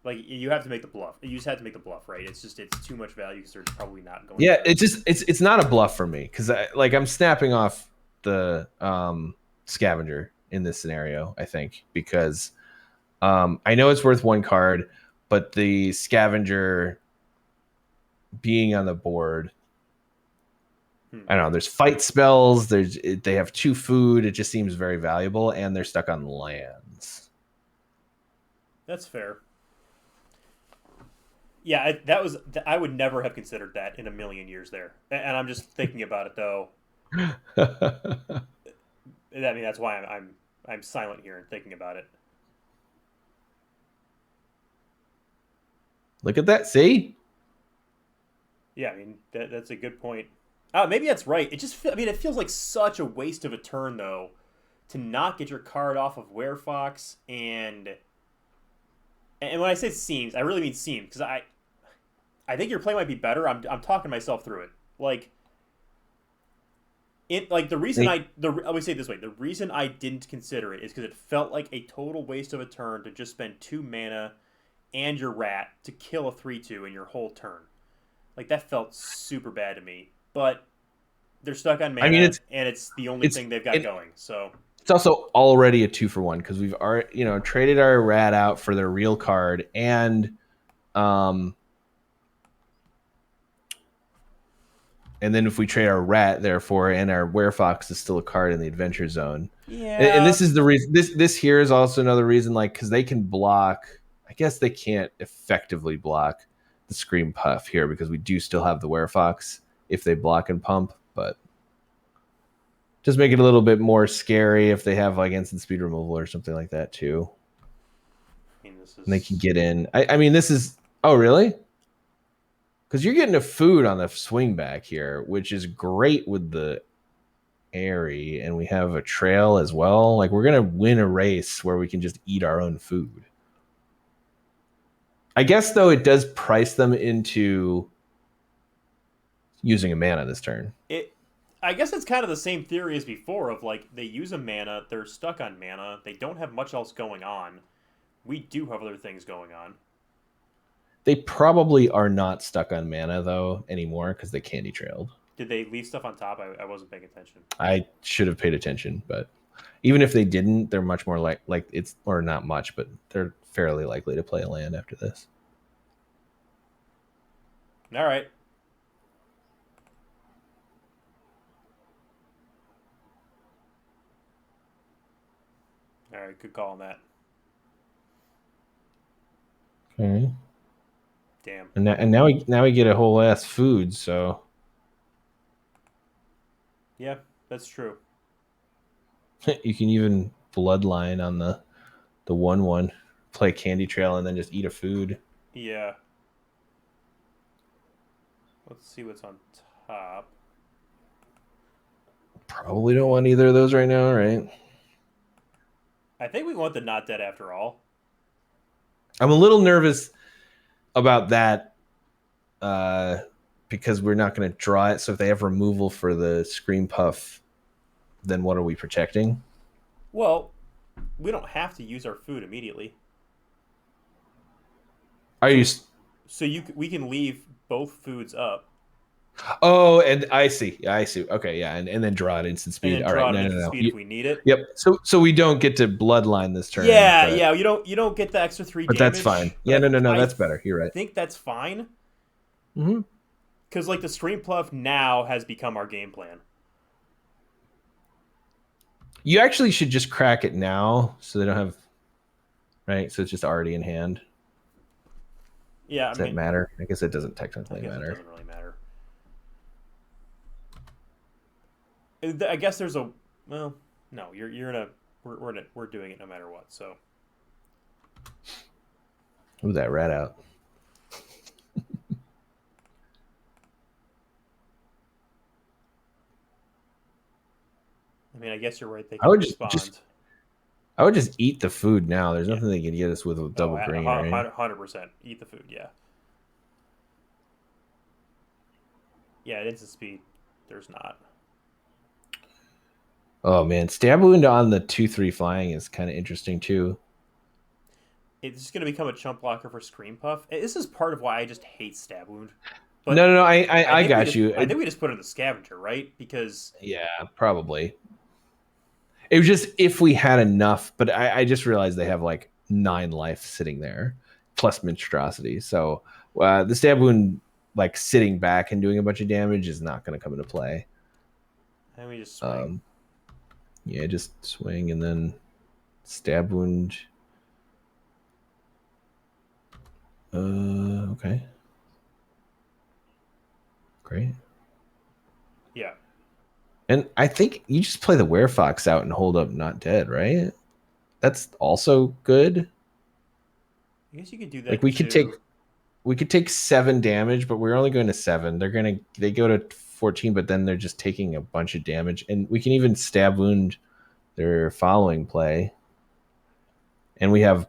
like you have to make the bluff? You just have to make the bluff, right? It's too much value because they're probably not going. Yeah, it's not a bluff for me because I'm snapping off the scavenger in this scenario. I think because I know it's worth 1 card, but the scavenger being on the board, I don't know. There's fight spells. They have 2 food. It just seems very valuable, and they're stuck on lands. That's fair. Yeah, that was. I would never have considered that in a million years there. And I'm just thinking about it though. I mean, that's why I'm silent here and thinking about it. Look at that. See? Yeah, I mean that's a good point. Maybe that's right. I mean, it feels like such a waste of a turn though, to not get your card off of Werefox and when I say seems, I really mean seems because I think your play might be better. I'm talking myself through it. Like the reason I would say it this way, the reason I didn't consider it is because it felt like a total waste of a turn to just spend 2 mana and your rat to kill a 3/2 in your whole turn. Like that felt super bad to me. But they're stuck on mana, I mean, and it's the only thing they've got going. So it's also already a 2-for-1 because we've already traded our rat out for their real card, and then if we trade our rat, therefore, and our Werefox is still a card in the adventure zone. yeah, And this is the reason. This here is also another reason, like because they can block. I guess they can't effectively block the Scream Puff here because we do still have the Werefox if they block and pump, but just make it a little bit more scary if they have like instant speed removal or something like that too. I mean, this is... And they can get in. I mean, this is. Oh, really? Because you're getting a food on the swing back here, which is great with the Airy, and we have a trail as well. Like we're gonna win a race where we can just eat our own food. I guess though it does price them into using a mana this turn. I guess it's kind of the same theory as before of like they use a mana, they're stuck on mana, they don't have much else going on. We do have other things going on. They probably are not stuck on mana though anymore because they candy trailed. Did they leave stuff on top? I wasn't paying attention. I should have paid attention, but even if they didn't, they're much more like it's or not much, but they're fairly likely to play a land after this. All right. All right, good call on that. Okay. Damn. And now we get a whole ass food, so yeah, that's true. you can even bloodline on the 1/1, play candy trail, and then just eat a food. Yeah. Let's see what's on top. Probably don't want either of those right now, right? I think we want the not dead after all. I'm a little nervous about that because we're not going to draw it. So if they have removal for the Scream Puff, then what are we protecting? Well, we don't have to use our food immediately. Are you? So we can leave both foods up Oh, and I see. I see. Okay, yeah, and then draw it instant and speed. then All right, draw it no, no, instant no. speed if we need it. Yep. So we don't get to bloodline this turn, Yeah, but yeah. You don't get the extra 3 that's damage. fine. But Yeah, no. That's better. You're right. think that's fine Mm-hmm. because like the stream pluff now has become our game plan. You actually should just crack it now, so they don't have. Right, so it's just already in hand. Yeah, Does that matter? I guess it doesn't technically matter. It doesn't really matter. I guess there's a well, no. You're in a we're doing it no matter what. So. Ooh, that rat out. I mean, I guess you're right. They I can would respond. I would just eat the food now. There's nothing they can get us with double green, right? 100%. Eat the food, yeah. Yeah, at instant speed, there's not. Oh man, stab wound on the 2/3 flying is kind of interesting too. It's just going to become a chump blocker for Scream Puff. This is part of why I just hate stab wound. But no, I got you. I think we just put it in the scavenger, right? Because yeah, probably. It was just if we had enough, but I just realized they have like 9 life sitting there, plus monstrosity. So the stab wound, like sitting back and doing a bunch of damage, is not going to come into play. And we just swing. Yeah, just swing and then stab wound. Okay. Great. Yeah. And I think you just play the Werefox out and hold up not dead, right? That's also good. I guess you could do that. Like we could take 7 damage, but we're only going to 7. They go to 14, but then they're just taking a bunch of damage. And we can even stab wound their following play. And we have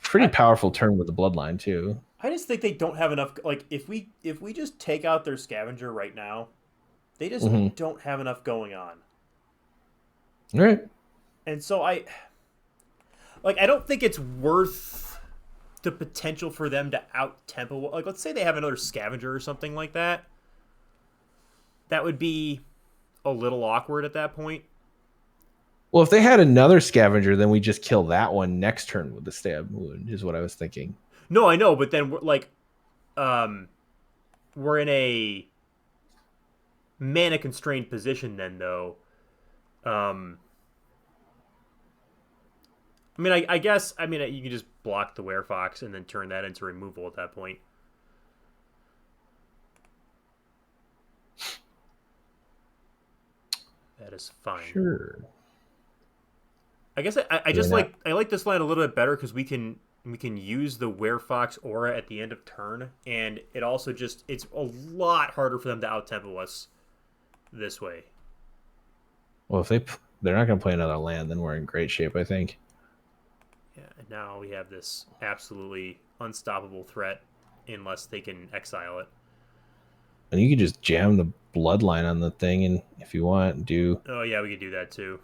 pretty powerful turn with the bloodline too. I just think they don't have enough. Like if we just take out their scavenger right now, they just don't have enough going on. All right. And so I don't think it's worth the potential for them to out tempo. Like let's say they have another scavenger or something like that. That would be a little awkward at that point. Well, if they had another scavenger, then we just kill that one next turn with the stab wound, is what I was thinking. No, I know, but then we're in a mana constrained position then, though. I mean, I guess you can just block the Werefox and then turn that into removal at that point. That is fine. Sure. I guess I just like this line a little bit better because we can use the Werefox aura at the end of turn, and it also it's a lot harder for them to out tempo us this way. Well, if they're not going to play another land, then we're in great shape, I think. Yeah, and now we have this absolutely unstoppable threat unless they can exile it. And you could just jam the bloodline on the thing, and if you want, do. Oh yeah, we could do that too.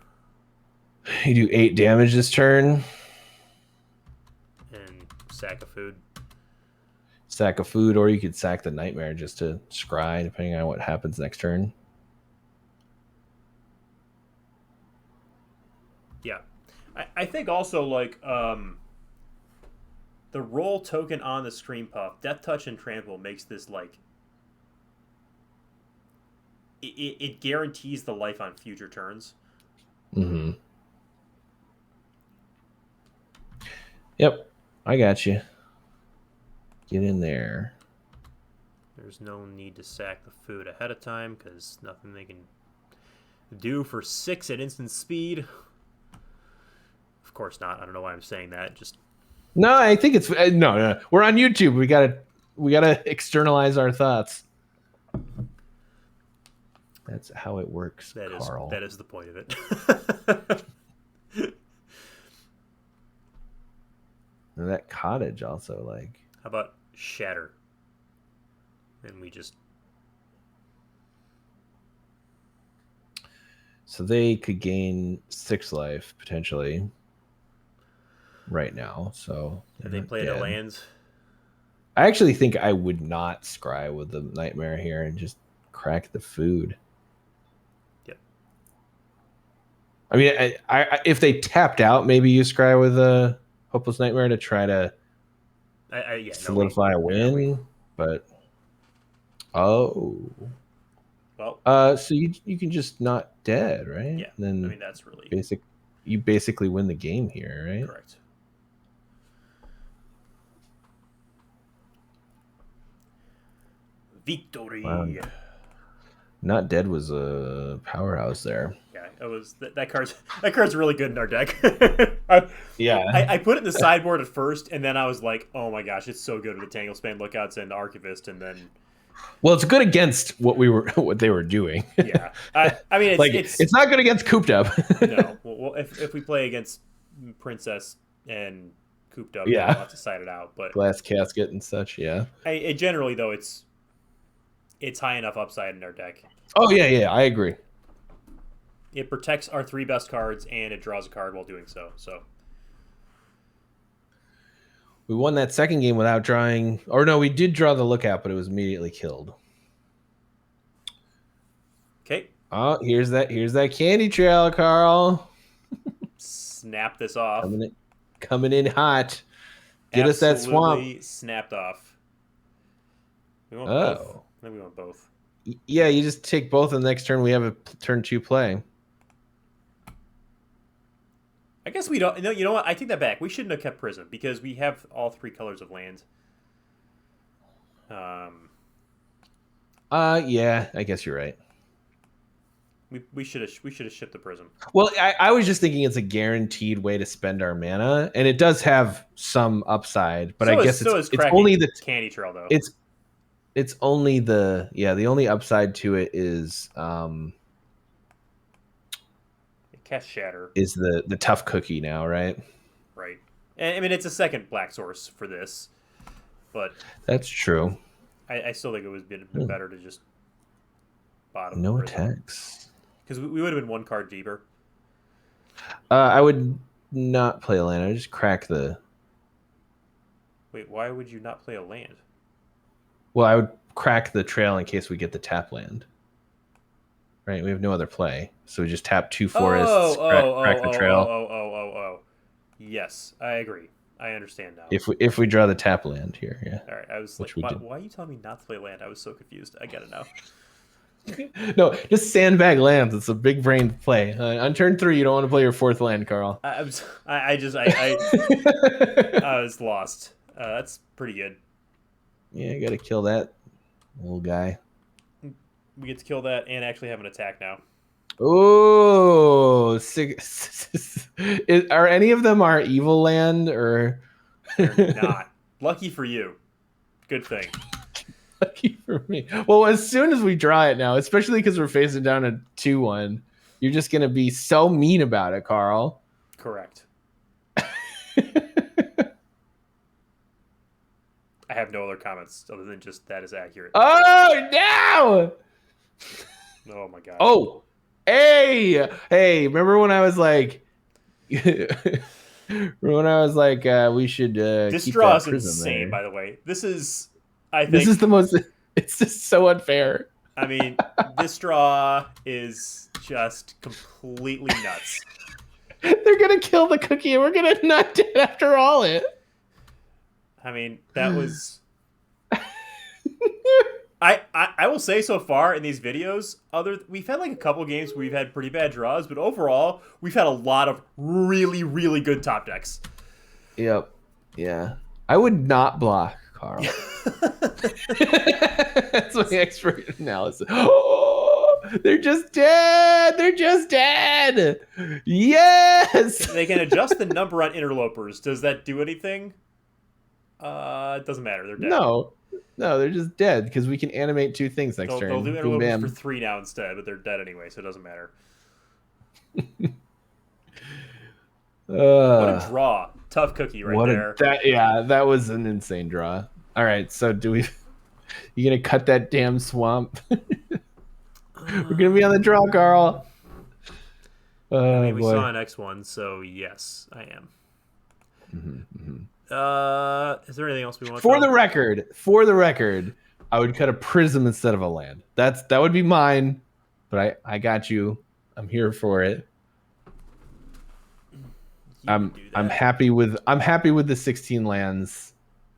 You do 8 damage this turn. And sack of food. Sack of food, or you could sack the nightmare just to scry, depending on what happens next turn. Yeah. I think also like the roll token on the Scream Puff, Death Touch and Trample makes this like it guarantees the life on future turns. Mm-hmm. Yep, I got you. Get in there. There's no need to sack the food ahead of time because nothing they can do for 6 at instant speed. Of course not. I don't know why I'm saying that. Just no, I think it's no. We're on YouTube. We gotta externalize our thoughts. That's how it works, Carl. That is the point of it. And that cottage also, like... How about Shatter? And we just... So they could gain 6 life, potentially, right now. So have they played a lands? I actually think I would not scry with the Nightmare here and just crack the food. Yep. I mean, I if they tapped out, maybe you scry with a Hopeless Nightmare to try to solidify a win. But well, so you can just not dead, right? Yeah. Then I mean, that's really basic. You basically win the game here, right? Correct. Victory. Wow. Not dead was a powerhouse there. Yeah, it was that card's really good in our deck. Yeah, I put it in the sideboard at first, and then I was like, oh my gosh, it's so good with the Tanglespan Lookouts and Archivist, and then. Well, it's good against what they were doing. Yeah, I mean, it's not good against Cooped Up. No, well, if we play against Princess and Cooped Up, yeah, we'll have to side it out. But Glass Casket and such, yeah. Generally though, it's high enough upside in our deck. Oh yeah, I agree. It protects our 3 best cards, and it draws a card while doing so. So we won that second game without drawing, or no, we did draw the Lookout, but it was immediately killed. Okay. Oh, here's that candy trail, Carl. Snap this off. Coming in hot. Get us that swamp. Snapped off. We want both. I think we want both. Yeah, you just take both, and the next turn we have a turn 2 play. I guess we don't. No, you know what? I take that back. We shouldn't have kept Prism because we have all 3 colors of land. Yeah, I guess you're right. We should have shipped the Prism. Well, I was just thinking it's a guaranteed way to spend our mana, and it does have some upside, but I guess it's only the Candy Trail though. It's only the only upside to it is Cast Shatter is the tough cookie now, right? Right. And I mean, it's a second black source for this, but that's true. I still think it would have been better to just bottom. No attacks. Because we would have been 1 card deeper. I would not play a land. I would just crack the. Wait, why would you not play a land? Well, I would crack the trail in case we get the tap land. Right, we have no other play, so we just tap 2 forests, crack the trail. Oh. Yes, I agree. I understand now. If we draw the tap land here, yeah. All right, I was like, why are you telling me not to play land? I was so confused. I get it now. No, just sandbag lands. It's a big brain play. On turn 3, you don't want to play your 4th land, Carl. I was lost. That's pretty good. Yeah, you got to kill that little guy. We get to kill that and actually have an attack now. Oh, are any of them our evil land or? They're not. Lucky for you. Good thing. Lucky for me. Well, as soon as we draw it now, especially because we're facing down a 2-1, you're just gonna be so mean about it, Carl. Correct. I have no other comments other than just that is accurate. Oh no! Oh my god. Oh, hey! Remember when I was like, we should this keep draw that is prism insane. there. By the way, this is the most. It's just so unfair. I mean, this draw is just completely nuts. They're gonna kill the cookie, and we're gonna not dead after all it. I mean, that was. I will say so far in these videos, we've had like a couple games where we've had pretty bad draws, but overall we've had a lot of really, really good top decks. Yep. Yeah. I would not block, Carl. That's my expert analysis. Oh, they're just dead. They're just dead. Yes. They can adjust the number on interlopers. Does that do anything? It doesn't matter. They're dead. No. No, they're just dead because we can animate 2 things next They'll turn. do Boom, interlopers for bam. 3 now instead, but they're dead anyway, so it doesn't matter. What a Uh, draw. Tough cookie right there. that was an insane draw. All right, so do we? You gonna cut that damn swamp? We're gonna be on the draw, Carl. I mean, we Boy. saw an X1, so yes, I am. Is there anything else we want? For the record, I would cut a prism instead of a land. That would be mine, but I got you. I'm here for it. I'm happy with the 16 lands.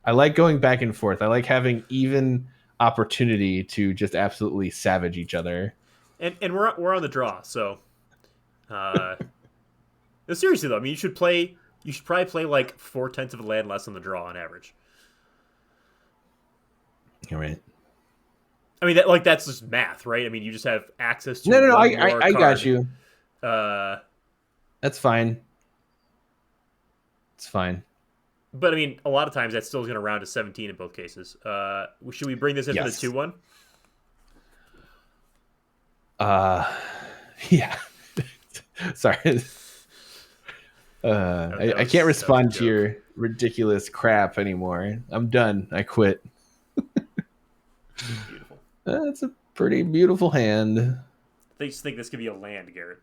I like going back and forth. I like having even opportunity to just absolutely savage each other. And we're on the draw, so no, seriously though, I mean you should probably play like 4/10 of a land less on the draw on average. All right. I mean that's just math, right? I mean you just have access to No, I got you. That's fine. It's fine. But I mean, a lot of times that still is going to round to 17 in both cases. Should we bring this in for the 2-1? Yeah. Sorry. I can't respond to your ridiculous crap anymore. I'm done. I quit. Beautiful. That's a pretty beautiful hand. I just think this could be a land, Garrett.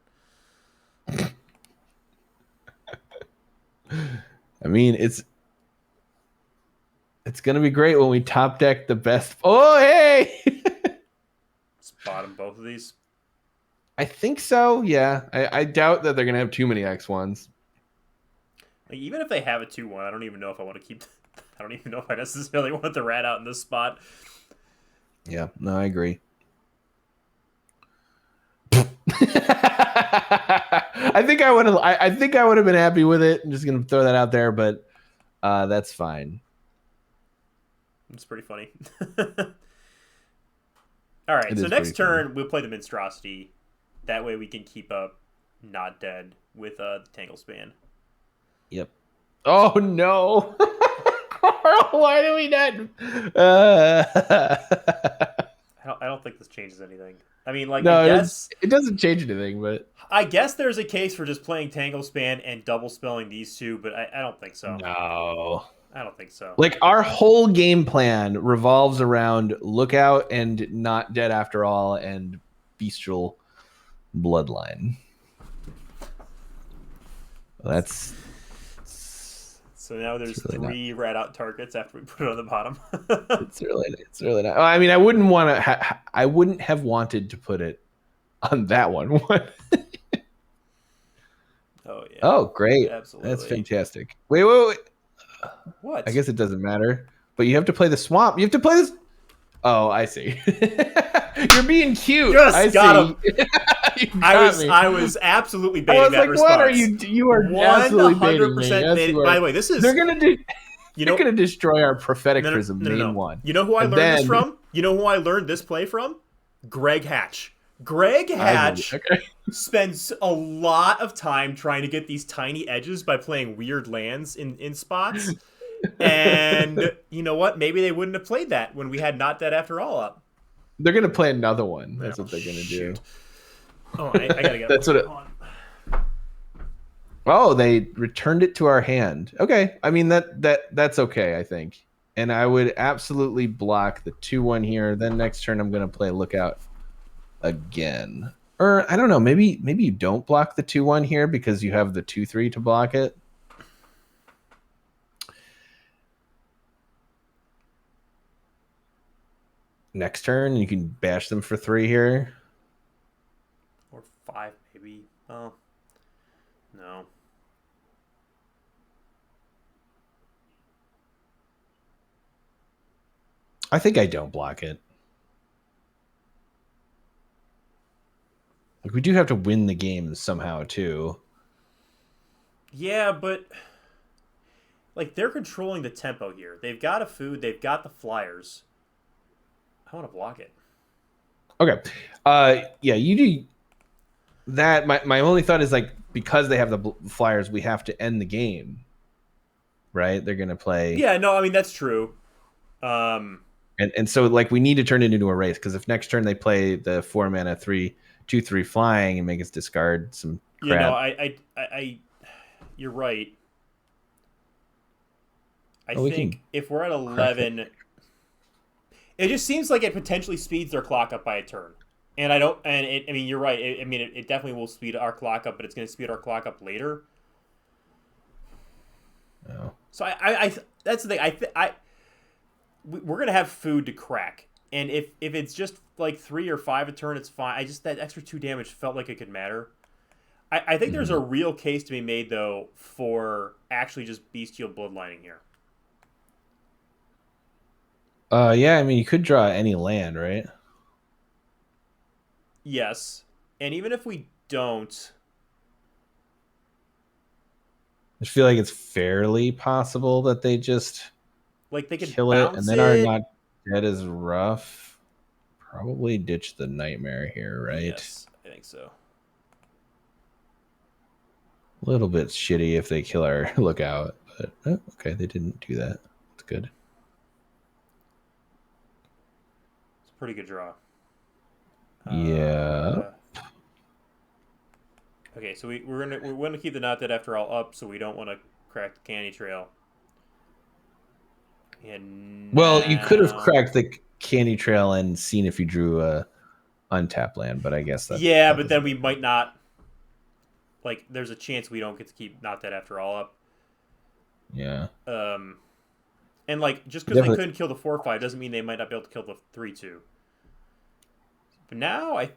I mean, it's gonna be great when we top deck the best. Oh, hey! Just bottom both of these. I think so. Yeah, I doubt that they're gonna have too many X1s. Like, even if they have a 2-1, I don't even know if I want to keep. I don't even know if I necessarily want the rat out in this spot. Yeah, no, I agree. I think I would have been happy with it. I'm just gonna throw that out there, but that's fine. It's pretty funny. All right, so next turn we'll play the Monstrosity. That way we can keep up Not Dead with the Tangle Span. Yep. Oh no, Carl! Why do we not? I don't think this changes anything. I mean, like, no, I guess it doesn't change anything, but I guess there's a case for just playing Tangle Span and double spelling these two, but I don't think so. No, I don't think so. Like, our whole game plan revolves around Lookout and Not Dead After All and Bestial Bloodline. That's so now there's really 3 rat out targets after we put it on the bottom. it's really not. I mean, I wouldn't want to. I wouldn't have wanted to put it on that one. Oh yeah. Oh great! Absolutely. That's fantastic. Wait. What? I guess it doesn't matter. But you have to play the swamp. You have to play this. Oh, I see. You're being cute. Just got him. I was absolutely baiting that response. What are you? You are 100% baiting. By the way, this is. They're gonna destroy our prophetic prism. Main one. You know who I learned this from? You know who I learned this play from? Greg Hatch. Greg Hatch spends a lot of time trying to get these tiny edges by playing weird lands in spots. And you know what? Maybe they wouldn't have played that when we had Not Dead After All up. They're going to play another one. That's what they're going to do. Oh, I got to get That's what on. Oh, they returned it to our hand. Okay. I mean, that's okay, I think. And I would absolutely block the 2-1 here. Then next turn, I'm going to play Lookout again. Or, I don't know, maybe you don't block the 2-1 here because you have the 2-3 to block it. Next turn, you can bash them for 3 here. Or 5, maybe. Oh, no. I think I don't block it. Like, we do have to win the game somehow, too. Yeah, but like, they're controlling the tempo here. They've got a food, they've got the flyers. I want to block it. Okay. Yeah, you do that. My only thought is, like, because they have the flyers, we have to end the game. Right? They're going to play. Yeah, no, I mean, that's true. And so like we need to turn it into a race, because if next turn they play the 4 mana 3/2/3 flying and make us discard some You know, crap. you're right. I Oh, we can think if we're at crack that. 11, it just seems like it potentially speeds their clock up by a turn. And I don't, and it, I mean, you're right. It definitely will speed our clock up, but it's going to speed our clock up later. Oh. So that's the thing. We're going to have food to crack. And if it's just like 3 or 5 a turn, it's fine. That extra 2 damage felt like it could matter. I think there's a real case to be made, though, for actually just bestial bloodlining here. Yeah, I mean, you could draw any land, right? Yes. And even if we don't, I feel like it's fairly possible that they just like, they could kill it and bounce then are it. not dead as rough. Probably ditch the nightmare here, right? Yes, I think so. A little bit shitty if they kill our lookout, but okay, they didn't do that. It's good. It's a pretty good draw. Yeah. Okay, so we're gonna keep the not dead after all up, so we don't want to crack the candy trail. And Well, you could have now, cracked the candy trail and seen if you drew a untapped land, but I guess yeah, that but then doesn't. we might not. Like, there's a chance we don't get to keep not dead after all up. Yeah. And like, just because they Definitely. couldn't kill the 4/5 doesn't mean they might not be able to kill the 3/2. But now, And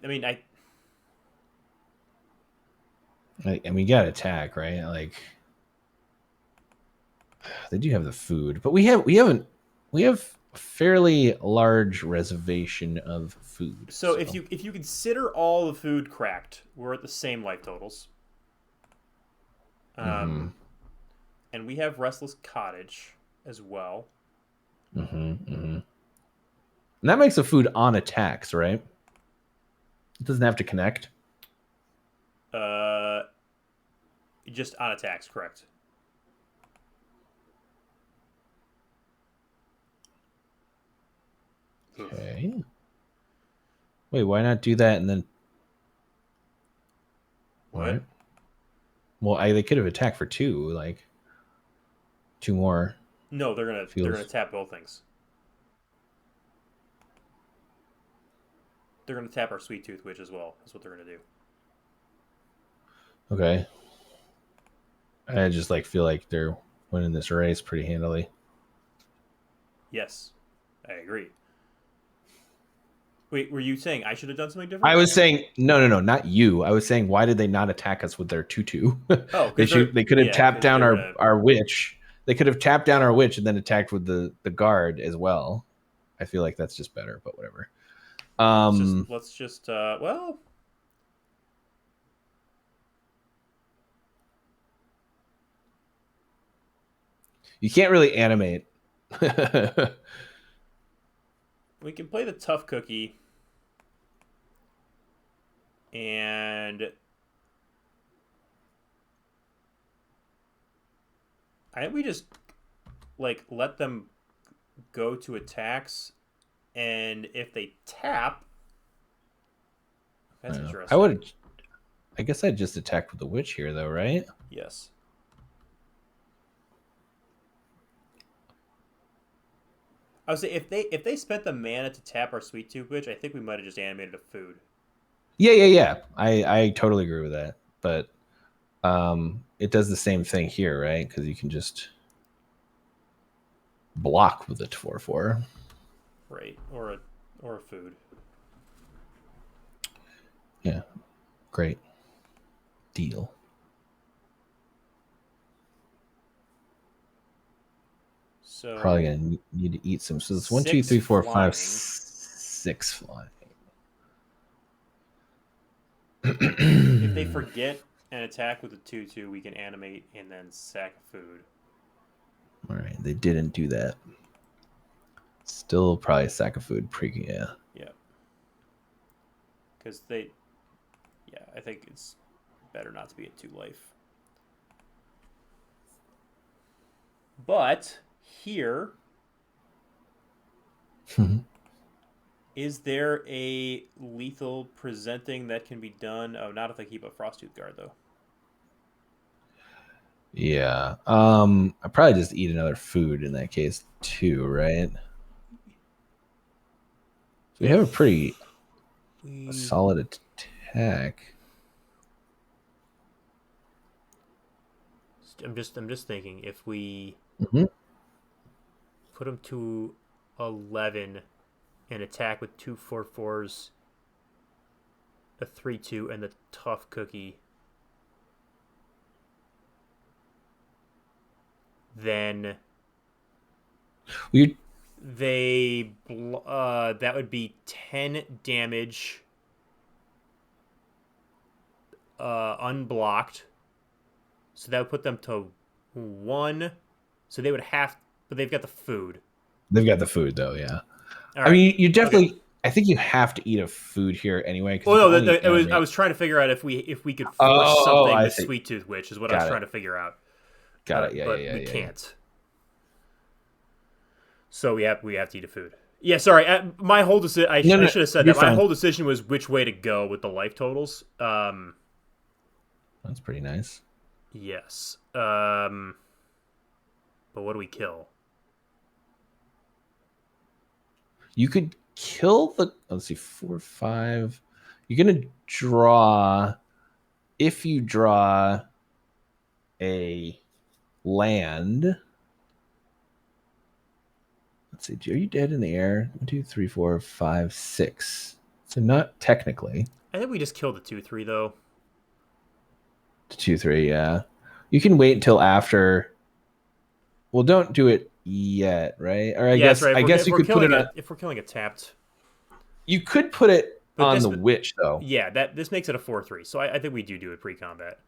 we got attack, right? Like they do have the food, but we have a fairly large reservation of food. so So if you consider all the food cracked, we're at the same life totals. mm-hmm, Um, and we have Restless Cottage as well. mm-hmm, mm-hmm. And that makes a food on attacks, right? It doesn't have to connect. Uh, just on attacks, correct? Oof. Okay. Wait, why not do that and then? All right. What? Well, they could have attacked for two, like two more. No, they're gonna Feels tap both things. They're gonna tap our Sweet Tooth Witch as well. That's what they're gonna do. okay. I just like feel like they're winning this race pretty handily. Yes, I agree. Wait, were you saying I should have done something I different? was saying no, not you. I was saying why did they not attack us with their 2/2? Oh, They because they're should. They could have yeah, tapped because down they're gonna our witch. They could have tapped down our witch and then attacked with the guard as well. I feel like that's just better, but whatever. Um, let's just well, you can't really animate. we can play the tough cookie, and I think we just like let them go to attacks, and if they tap, I that's know. I interesting. would. I guess I'd just attack with the witch here, though, right? Yes. I would say if they spent the mana to tap our Sweet Tooth Witch, I think we might have just animated a food. Yeah. I totally agree with that. But it does the same thing here, right? Because you can just block with a 4/4. Right. Or a food. Yeah, great deal. Probably So gonna need to eat some. So it's one, two, 6 three, four, five, flying. 6 flying. If they forget an attack with a 2/2, we can animate and then sack food. All right, they didn't do that. Still probably a sack of food. Yeah. Yeah. Because yeah, I think it's better not to be at 2 life. But here, Is there a lethal presenting that can be done? Oh, not if I keep a Frosttooth Guard, though. Yeah. I probably just eat another food in that case too, right? So we have a pretty We solid attack. I'm just thinking if we Mm-hmm. put him to 11 and attack with 2/4/4s, a 3/2, and the tough cookie, then We that would be 10 damage unblocked. So that would put them to 1. So they would have, but they've got the food. they've got the food though, yeah. All I right. mean, you Okay. definitely. I think you have to eat a food here anyway because Well, you can no, only it was. I animate. was trying to figure out if we could force Oh, something I with see. Sweet Tooth Witch is what I was Got trying it. to figure out. Got it. Yeah, yeah, But yeah, we yeah, yeah. can't. So we have to eat a food. Yeah, sorry. My whole decision. I No, should have said you're that. My fine. whole decision was which way to go with the life totals. That's pretty nice. Yes. But what do we kill? You could kill the. Let's see, 4, 5. You're gonna draw. If you draw a land. Let's see. Are you dead in the air? 1, 2, 3, 4, 5, 6. So not technically. I think we just kill the 2/3 though. 2, 3. Yeah. You can wait until after. Well, don't do it yet, right? Or I Yeah, that's guess right. I guess you could put it on. If we're killing a tapped, You could put it but on this the witch though. yeah, this makes it a 4/3. So I think we do it pre-combat.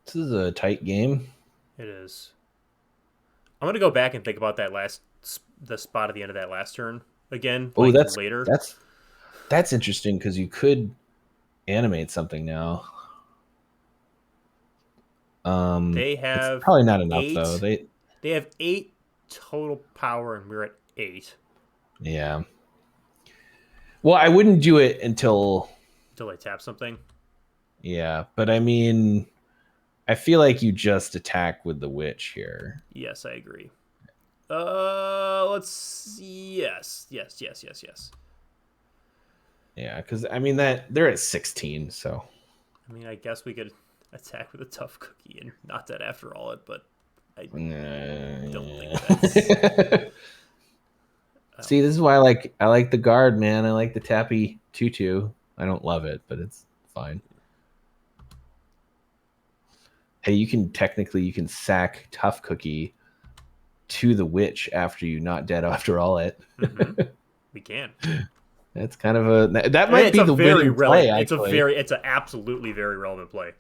This is a tight game. It is. I'm gonna go back and think about the spot at the end of that last turn again, Oh, like that's later. that's that's interesting because you could animate something now. They It's have probably not enough though. 8. They have 8 total power, and we're at 8 Yeah. Well, I wouldn't do it until until they tap something. yeah, but I mean, I feel like you just attack with the witch here. Yes, I agree. Let's. Yes. Yeah, because I mean that they're at 16, so I mean, I guess we could attack with a tough cookie and not that after all it, but I don't think that's. See, this is why I like the guard, man. I like the tappy tutu. I don't love it, but it's fine. Hey, you can sack tough cookie to the witch after you not dead after all it. Mm-hmm. We can. That's kind of a that I mean, might it's be a the very winning play. relevant. Actually, It's an absolutely very relevant play.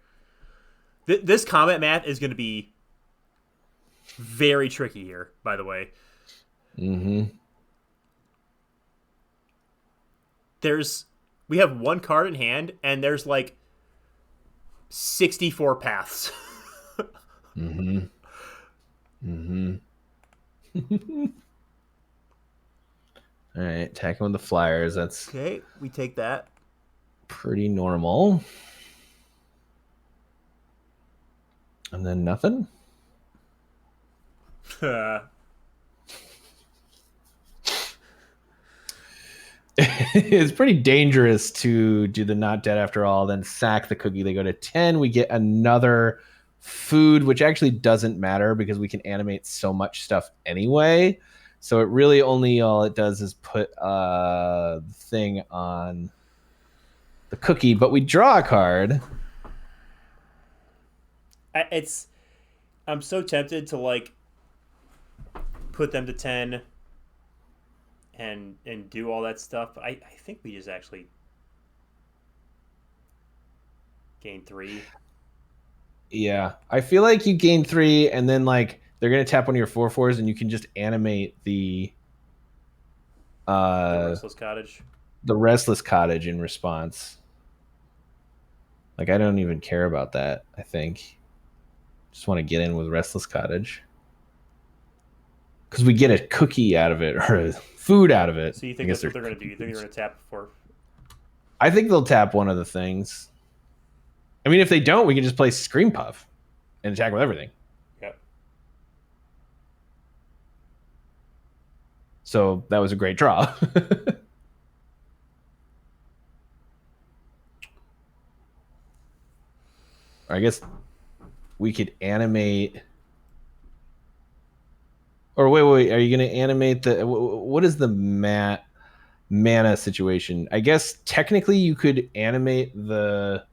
This combat math is going to be very tricky here. By the way, mm-hmm. we have one card in hand, and there's like 64 paths. Mm-hmm. Mm-hmm. All right, attacking with the flyers. That's Okay, we take that. pretty normal. And then nothing. It's pretty dangerous to do the not dead after all, then sack the cookie. They go to 10. We get another food, which actually doesn't matter because we can animate so much stuff anyway. So it really only all it does is put a thing on the cookie, but we draw a card. I'm so tempted to like put them to 10 and do all that stuff. But I think we just actually gain 3. Yeah, I feel like you gain 3, and then like they're gonna tap one of your 4/4s, and you can just animate the The Restless Cottage. the Restless Cottage in response. Like I don't even care about that. I think just want to get in with Restless Cottage because we get a cookie out of it or a food out of it. So you I think guess that's they're what they're going to do? You think they're cookies. going to tap for? I think they'll tap one of the things. I mean, if they don't, we can just play Scream Puff and attack with everything. Yep. So that was a great draw. I guess we could animate. Or wait. Are you going to animate the? What is the mana situation? I guess technically you could animate the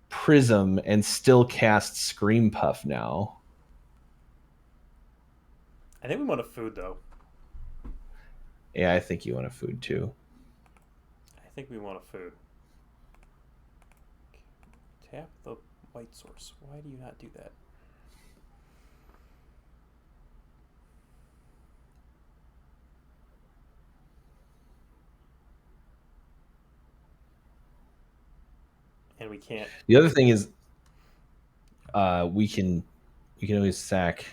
Prism and still cast Scream Puff now. I think we want a food though. Yeah, I think you want a food too. I think we want a food. Tap the white source. Why do you not do that? And we can't. The other thing is, we can always sack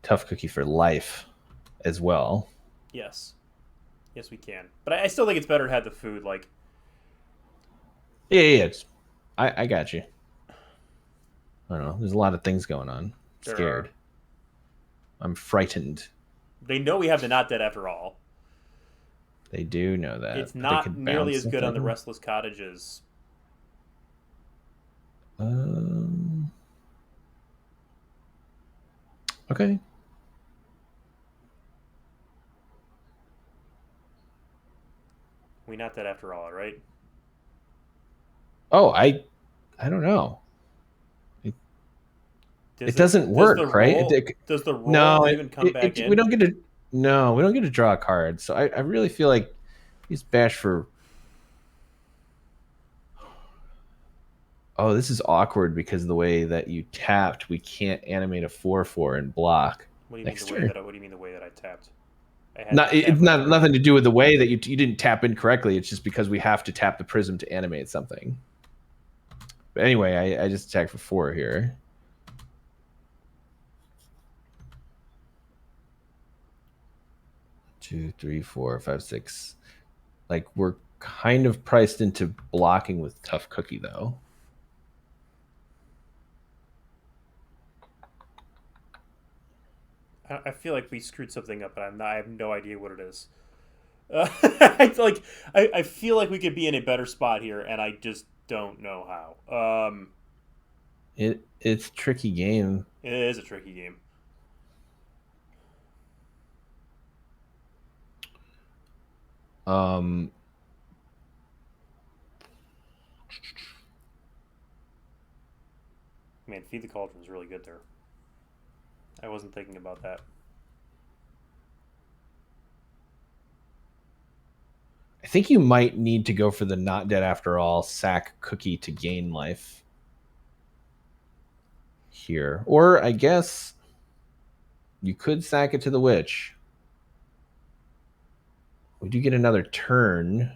Tough Cookie for life as well. Yes. Yes, we can. But I still think it's better to have the food. Like, Yeah. I got you. I don't know. There's a lot of things going on. I'm scared. I'm frightened. They know we have the not dead after all. They do know that. It's not nearly as good on the something. Restless Cottages. Okay. We not dead after all, right? Oh, I don't know. It doesn't work, right? Does the No, roll even come back in? we don't get to. No, we don't get to draw a card. So I really feel like he's bash for. Oh, this is awkward because of the way that you tapped. We can't animate a 4/4 and block. What do you next mean turn. What do you mean the way that I tapped? It's not nothing to do with the way that you didn't tap in correctly. It's just because we have to tap the prism to animate something. But anyway, I just attacked for 4 here. Two, 3, 4, 5, 6. Like we're kind of priced into blocking with Tough Cookie though. I feel like we screwed something up, but I have no idea what it is. I feel like we could be in a better spot here, and I just don't know how. It's a tricky game. It is a tricky game. Man, Feed the Cauldron is really good there. I wasn't thinking about that. I think you might need to go for the not dead after all sack Cookie to gain life here. Or I guess you could sack it to the Witch. We do get another turn.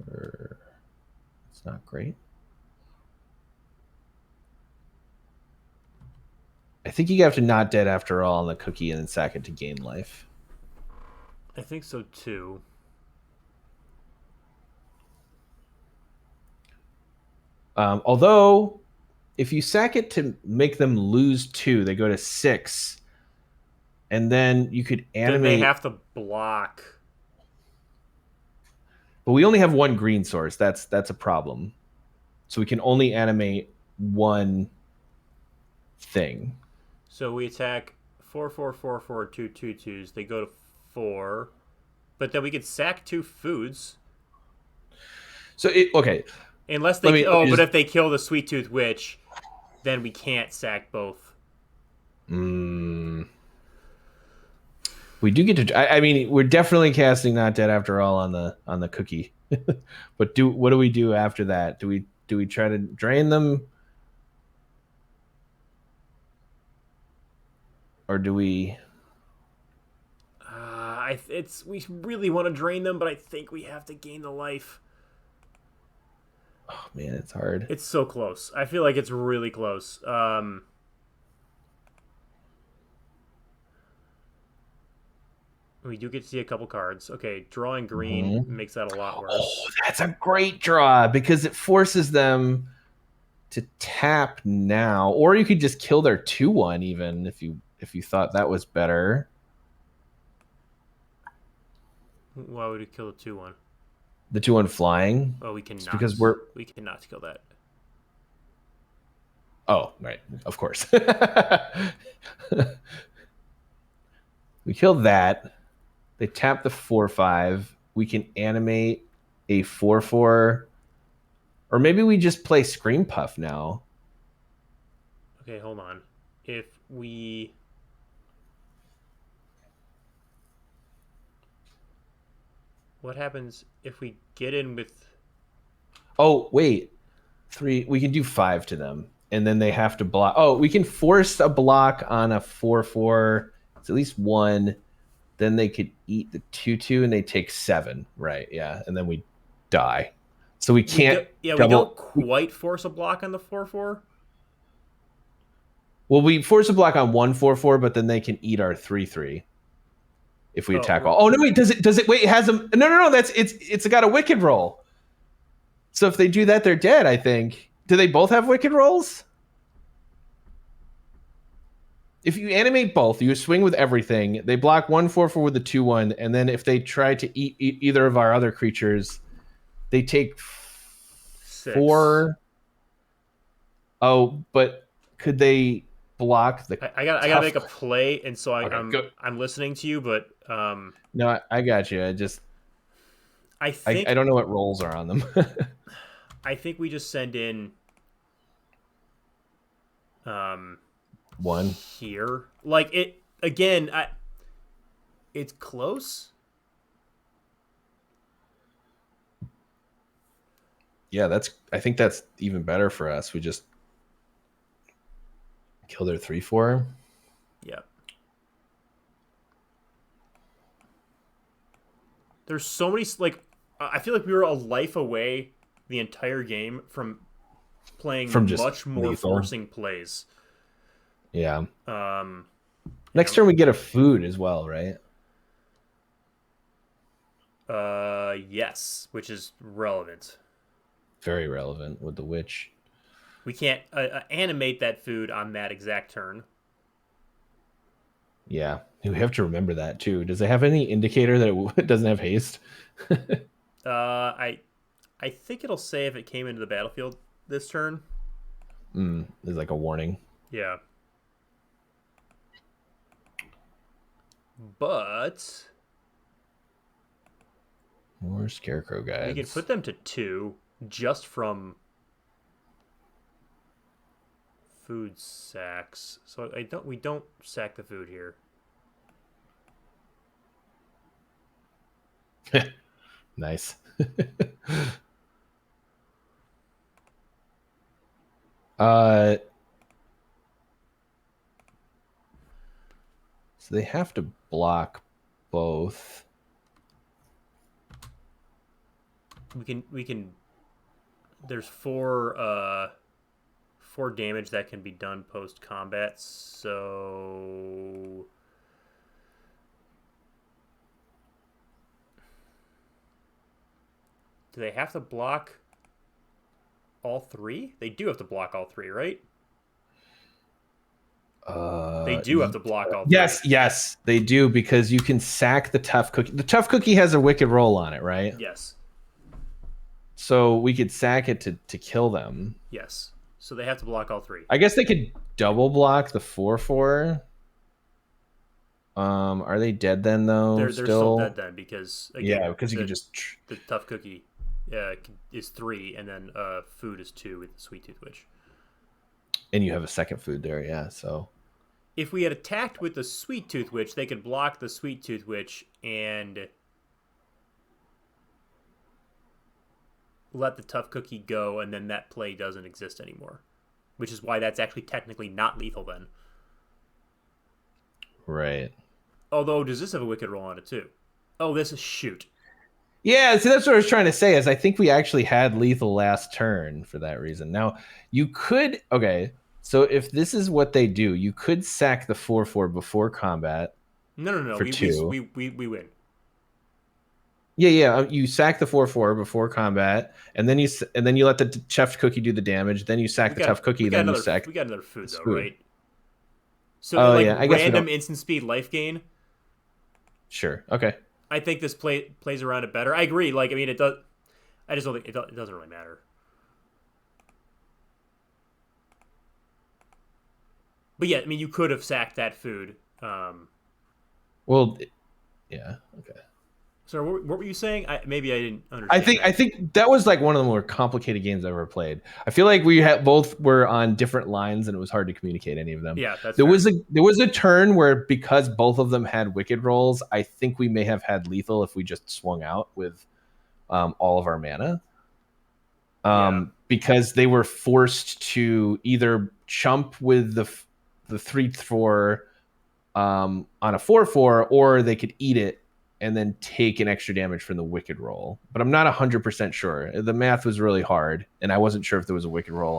Sure. It's not great. I think you have to not dead after all on the Cookie and then sack it to gain life. I think so too. Although, if you sack it to make them lose 2, they go to 6. And then you could animate. Then they have to block. But we only have 1 green source. That's a problem. So we can only animate 1 thing. So we attack 4, 4, 4, 4, 2, 2, 2s. They go to 4. But then we could sack 2 foods. So okay. Unless they but if they kill the Sweet Tooth Witch, then we can't sack both. We do get to. I mean, we're definitely casting not dead after all on the Cookie. But what do we do after that? Do we try to drain them, or do we? we really want to drain them, but I think we have to gain the life. Oh man, it's hard. It's so close. I feel like it's really close. We do get to see a couple cards. Okay, drawing green makes that a lot worse. Oh, that's a great draw because it forces them to tap now, or you could just kill their 2/1 even if you thought that was better. Why would we kill the 2/1? The 2/1 flying. Oh, we cannot. It's because we cannot kill that. Oh, right, of course. We kill that. They tap the 4/5. We can animate a 4/4, or maybe we just play Scream Puff now. Okay, hold on. If we what happens if we get in with? Oh wait, 3. We can do 5 to them, and then they have to block. Oh, we can force a block on a 4/4. It's at least 1. Then they could eat the 2/2, and they take 7. Right? Yeah, and then we die. So we can't. We don't quite force a block on the 4/4. Well, we force a block on 1 4/4, but then they can eat our 3/3 if we attack all. Oh no, wait, does it wait, it has them. No, it's got a wicked roll. So if they do that, they're dead, I think. Do they both have wicked rolls? If you animate both, you swing with everything. They block 1 4/4 with the 2/1, and then if they try to eat either of our other creatures, they take 4. Oh, but could they block the? I gotta make a play, and so Okay, I'm listening to you, but no, I got you. I think I don't know what rolls are on them. I think we just send in 1 here. Like it again. It's close. Yeah, I think that's even better for us. We just kill their 3/4. Yeah. There's so many, like, I feel like we were a life away the entire game from playing much more lethal forcing plays. Yeah. Next turn we get a food as well, right? Yes, which is relevant. Very relevant with the witch. We can't animate that food on that exact turn. Yeah, we have to remember that too. Does it have any indicator that it doesn't have haste? I think it'll say if it came into the battlefield this turn. There's like a warning. Yeah. But more scarecrow guys. We can put them to 2 just from food sacks. So we don't sack the food here. Nice. So they have to block both. We can there's 4 damage that can be done post combat, so do they have to block all 3? They do have to block all 3, right? They do have to block all 3. Yes, they do, because you can sack the tough cookie. The tough cookie has a wicked roll on it, right? Yes. So we could sack it to kill them. Yes. So they have to block all 3. I guess they could double block the 4/4. Are they dead then though? They're still dead then, because again, because you can just the tough cookie is 3, and then food is 2 with the Sweet Tooth Witch. And you have a second food there, yeah. So if we had attacked with the Sweet Tooth Witch, they could block the Sweet Tooth Witch and let the tough cookie go, and then that play doesn't exist anymore. Which is why that's actually technically not lethal then. Right. Although, does this have a wicked roll on it too? Oh, this is shoot. Yeah, see, that's what I was trying to say. Is I think we actually had lethal last turn for that reason. Now you could okay. So if this is what they do, you could sack the 4/4 before combat No. for We we two. we we, we win. Yeah. You sack the 4/4 before combat, and then you let the chef cookie do the damage. Then you sack We the tough got we cookie. got Then you another sack we got another food this though, food. right? So Oh like yeah, I guess we random don't. instant speed life gain. Sure. Okay. I think this plays around it better. I agree. Like I mean, it does. I just don't think it doesn't really matter. But yeah, I mean, you could have sacked that food. Well, yeah. Okay. So what were you saying? Maybe I didn't I understand think that. I think that was like one of the more complicated games I've ever played. I feel like we had both were on different lines and it was hard to communicate any of them. Yeah, that's There fair. was a turn where because both of them had wicked rolls, I think we may have had lethal if we just swung out with all of our mana. Yeah, Because they were forced to either chump with the 3/4 on a 4/4, or they could eat it and then take an extra damage from the wicked roll. But I'm not 100% sure. The math was really hard, and I wasn't sure if there was a wicked roll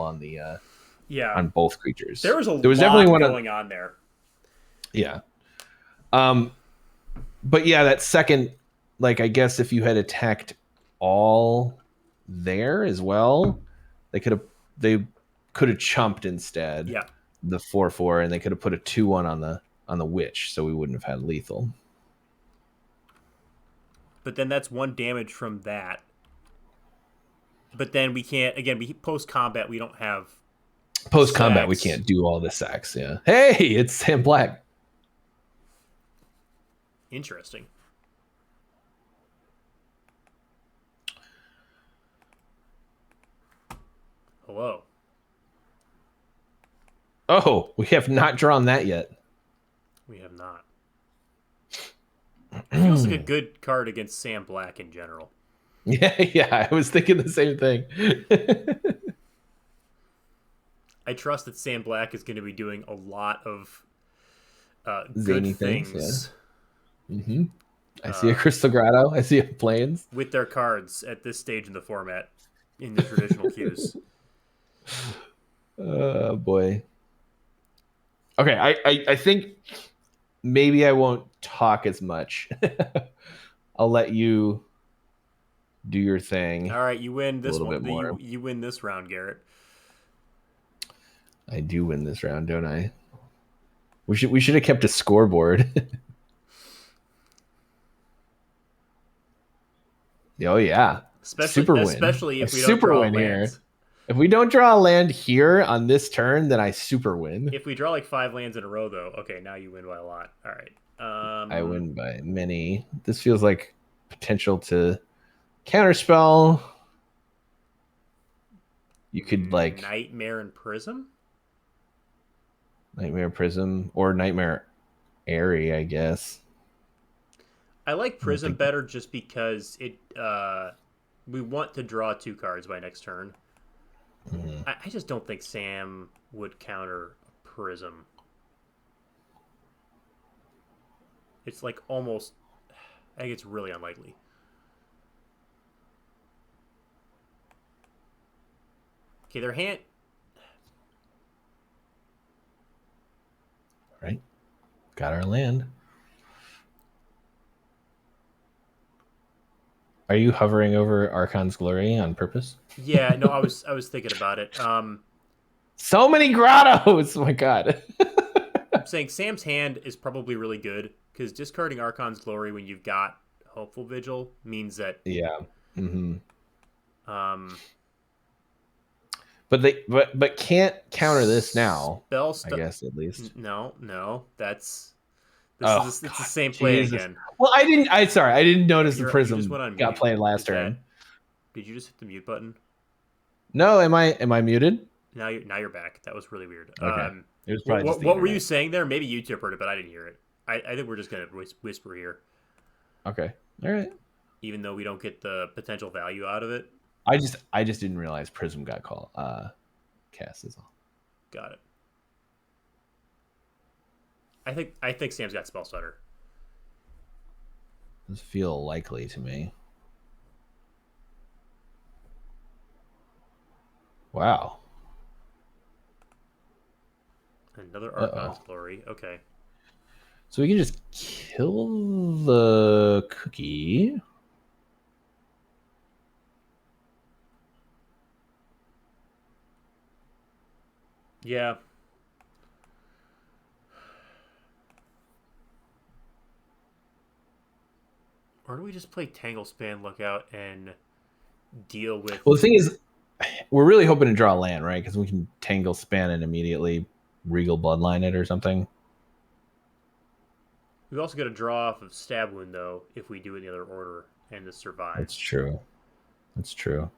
yeah. on both There creatures. was a There was definitely lot one on going on there. yeah. Um, but yeah, that second, like I guess if you had attacked all there as well, they could have chumped instead Yeah, the 4/4, and they could have put a 2/1 on the witch, so we wouldn't have had lethal. but then that's one damage from that. But then we can't. Again, we post combat. We don't have Post combat, we sacks. can't do all the sacks. Yeah. Hey, it's Sam Black. Interesting. Hello. Oh, we have not drawn that yet. We have not. Feels like a good card against Sam Black in general. Yeah. I was thinking the same thing. I trust that Sam Black is going to be doing a lot of good Zany things. things Yeah. I see a Crystal Grotto. I see a Plains. with their cards at this stage in the format in the traditional queues. Oh boy. Okay, I think maybe I won't talk as much. I'll let you do your thing All right, you win a this little one. bit more. You win this round, Garrett. I do win this round, don't I? We should have kept a scoreboard. Oh yeah, super win. Especially if A we don't super draw win lands. here. If we don't draw a land here on this turn, then I super win. If we draw like 5 lands in a row, though, okay, now you win by a lot. All right. I win by many. This feels like potential to counterspell. You could like Nightmare and Prism. Nightmare Prism or Nightmare Airy, I guess. I like Prism better just because it. We want to draw 2 cards by next turn. I just don't think Sam would counter Prism. It's like almost. I think it's really unlikely. Okay, their hand. All right. Got our land. Are you hovering over Archon's Glory on purpose? Yeah, no, I was thinking about it. So many grottos! Oh my god. I'm saying Sam's hand is probably really good because discarding Archon's Glory when you've got Hopeful Vigil means that. Yeah. Um, but can't counter this now. I guess at least. No, that's it's the God, same play Jesus. again. Well, I didn't notice the You prism just went on got mute. played last turn. Did you just hit the mute button? No, am I muted? Now you're back. That was really weird. Okay. It was probably just the what were you internet. saying there? Maybe YouTube heard it, but I didn't hear it. I think we're just gonna whisper here, Okay. All right. even though we don't get the potential value out of it. I just didn't realize Prism got called cast is all. Got it. I think Sam's got Spell Stutter. Does feel likely to me. Wow. Another Archon's Glory. Okay. So we can just kill the cookie. Yeah. Or do we just play Tanglespan Lookout and deal with... Well, the thing is, we're really hoping to draw land, right? Because we can Tangle Span and immediately Regal Bloodline it or something. We've also got to draw off of Stab Wound, though, if we do it in the other order and this survives. That's true. That's true.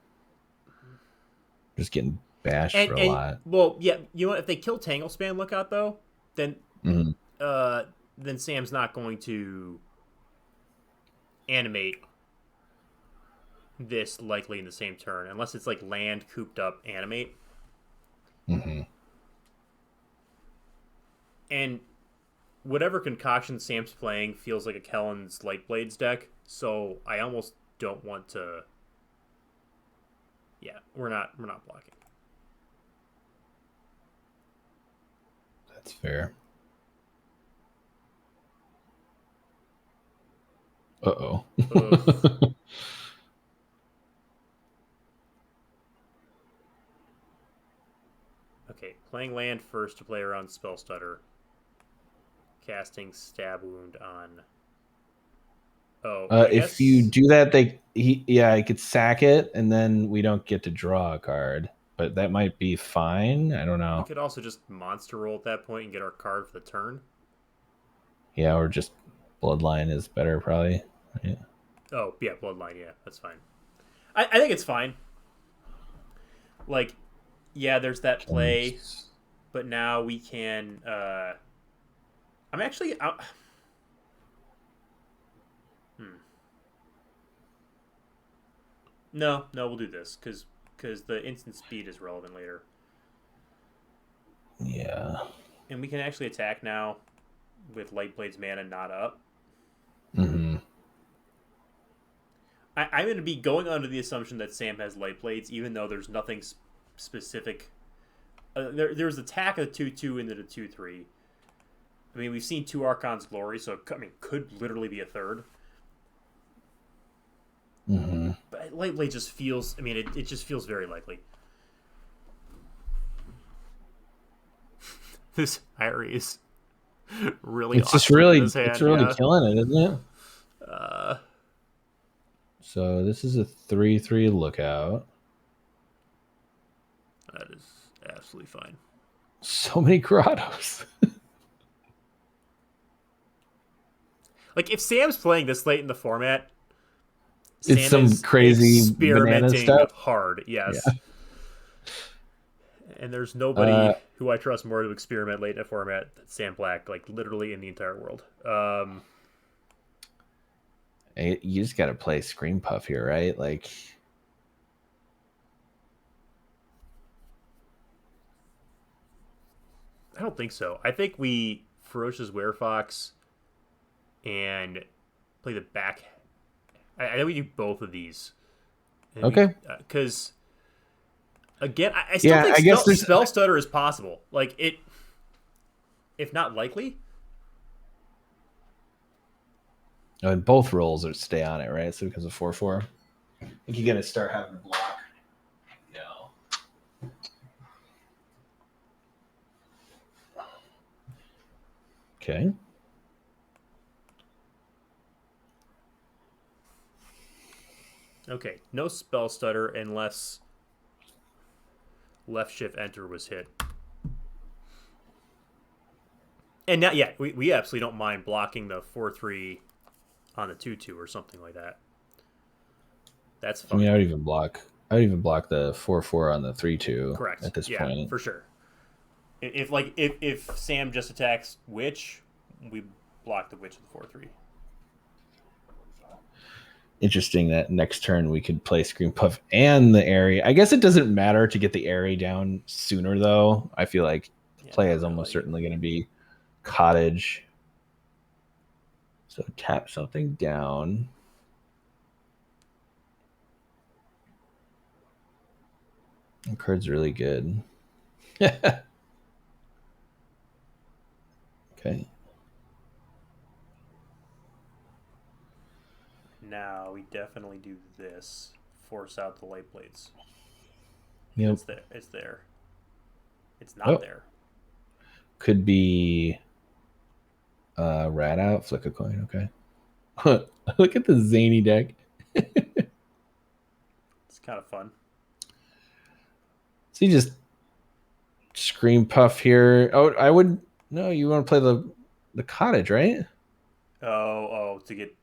Just getting bashed for a lot. Well, yeah, you know what? If they kill Tanglespan Lookout, though, then then Sam's not going to animate this likely in the same turn, unless it's like land cooped up animate. And whatever concoction Sam's playing feels like a Kellen's Lightblades deck, so I almost don't want to. Yeah, we're not blocking. That's fair. Uh-oh. Okay, playing land first to play around Spell Stutter. Casting Stab Wound on... if you do that, I could sack it, and then we don't get to draw a card. But that might be fine. I don't know. We could also just monster roll at that point and get our card for the turn. Yeah, or just Bloodline is better, probably. Yeah. Oh, yeah, Bloodline, yeah, that's fine. I think it's fine. Like, yeah, there's that play, but now we can... I'm actually... No, we'll do this, because the instant speed is relevant later. Yeah. And we can actually attack now with Lightblade's mana not up. I'm going to be going under the assumption that Sam has Lightblades, even though there's nothing specific. There's attack of 2/2 into the 2/3. I mean, we've seen 2 Archon's Glory, so it could literally be a third. But Lightblade just feels... I mean, it just feels very likely. This Irie is really it's awesome. Just really, in this hand, it's really killing it, isn't it? So this is a 3/3 Lookout. That is absolutely fine. So many grottos. Like, if Sam's playing this late in the format, it's Sam some crazy experimenting stuff. hard. Yes. Yeah. And there's nobody who I trust more to experiment late in a format than Sam Black, like literally in the entire world. You just got to play Scream Puff here, right? Like, I don't think so. I think we Ferocious Werefox and play the back. I think we do both of these. Okay. Because, again, I still think Spell Stutter is possible. Like, if not likely. And both rolls are stay on it, right? So because of 4/4, I think you're gonna start having to block. No. Okay. Okay, no Spell Stutter unless left shift enter was hit. And now, yeah, we absolutely don't mind blocking the 4/3 on the 2/2 or something like that. That's fine. I mean, I would even block the 4/4 on the 3/2. Correct. At this point, for sure. If Sam just attacks Witch, we block the Witch of the 4/3. Interesting that next turn we could play Scream Puff and the Airy. I guess it doesn't matter to get the Airy down sooner, though. I feel like play is almost certainly going to be Cottage. So tap something down. That card's really good. Okay. Now we definitely do this. Force out the light blades. Yep. It's there. It's there. It's not Oh, there. could be rat out, flick a coin. Okay. Look at the zany deck. It's kind of fun. So you just scream puff here. Oh, I would no. You want to play the cottage, right? To get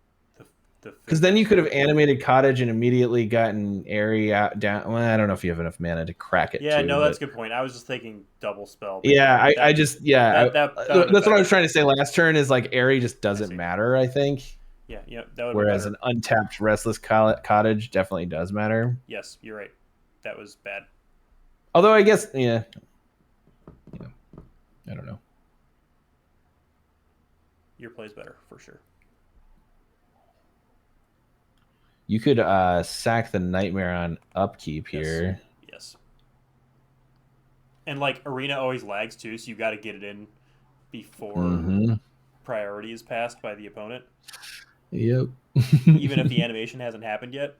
the Because thing then down. you could have animated cottage and immediately gotten airy out down. Well, I don't know if you have enough mana to crack it Yeah, too, no, that's but a good point. I was just thinking double spell, but yeah, yeah, I just yeah, that would have been that's what I better. was trying to say last turn is like airy just I doesn't see. matter. I think, Yeah, yeah, that would have been whereas better. an untapped restless cottage definitely does matter. Yes, you're right. That was bad. Although I guess yeah, I don't know. Your play's better for sure. You could sack the nightmare on upkeep Yes, here. yes. And like arena always lags too, so you got to get it in before Mm-hmm. priority is passed by the opponent, Yep. even if the animation hasn't happened yet.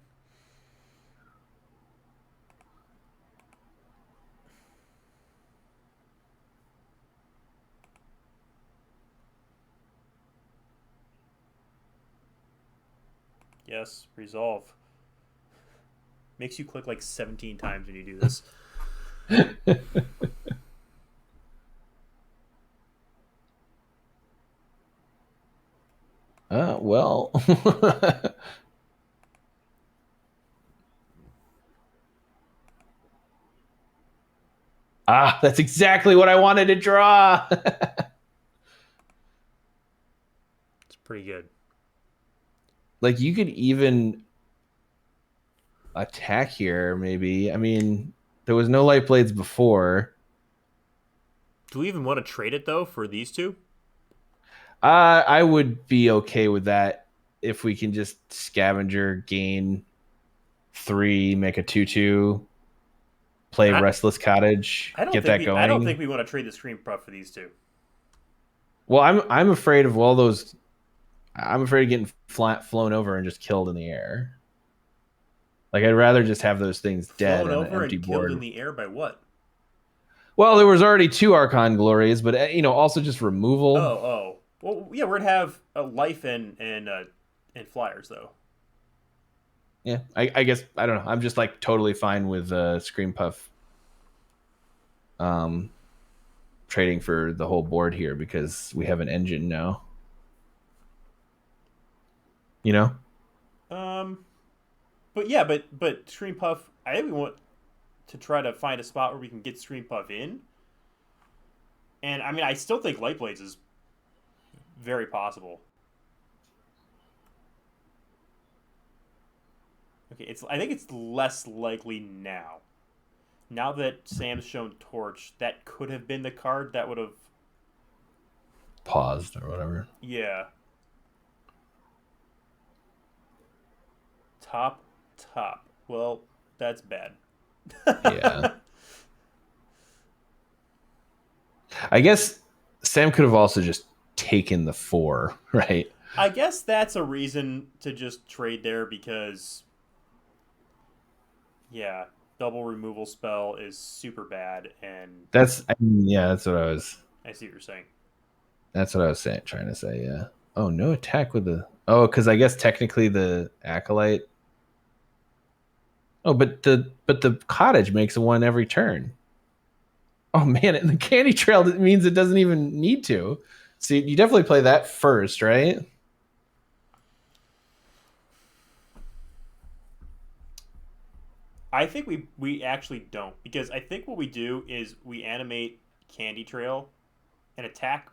Yes, resolve. Makes you click like 17 times when you do this. Well. That's exactly what I wanted to draw. It's pretty good. Like you could even attack here, maybe. I mean, there was no light blades before. Do we even want to trade it though for these two? I would be okay with that if we can just scavenger, gain 3, make a 2/2, play I, Restless Cottage, get that I don't going. think we want to trade the screen prop for these two. Well, I'm afraid of all those. I'm afraid of getting flown over and just killed in the air. Like I'd rather just have those things dead Flown on an over empty and killed in board. the air by what? Well, there was already 2 Archon Glories, but also just Oh, removal. oh. Well, yeah, we're gonna have a life and flyers though. Yeah, I guess I don't know. I'm just like totally fine with Scream Puff um, trading for the whole board here because we have an engine now. You know? Um, but yeah, but Scream Puff. I think we want to try to find a spot where we can get Scream Puff in. And I mean, I still think Light Blades is very possible. Okay, it's I think it's less likely now. Now that Sam's shown Torch, that could have been the card that would have. Paused or whatever. Yeah, top, top. Well, that's bad. Yeah. I guess Sam could have also just taken the 4, right? I guess that's a reason to just trade there because, yeah, double removal spell is super bad, and Yeah, that's what I was. I see what you're saying. That's what I was saying, trying to say. Yeah. Oh, no attack with the. Oh, because I guess technically the acolyte. Oh, but the cottage makes a 1 every turn. Oh man, and the candy trail means it doesn't even need to. So you definitely play that first, right? I think we actually don't because I think what we do is we animate Candy Trail and attack.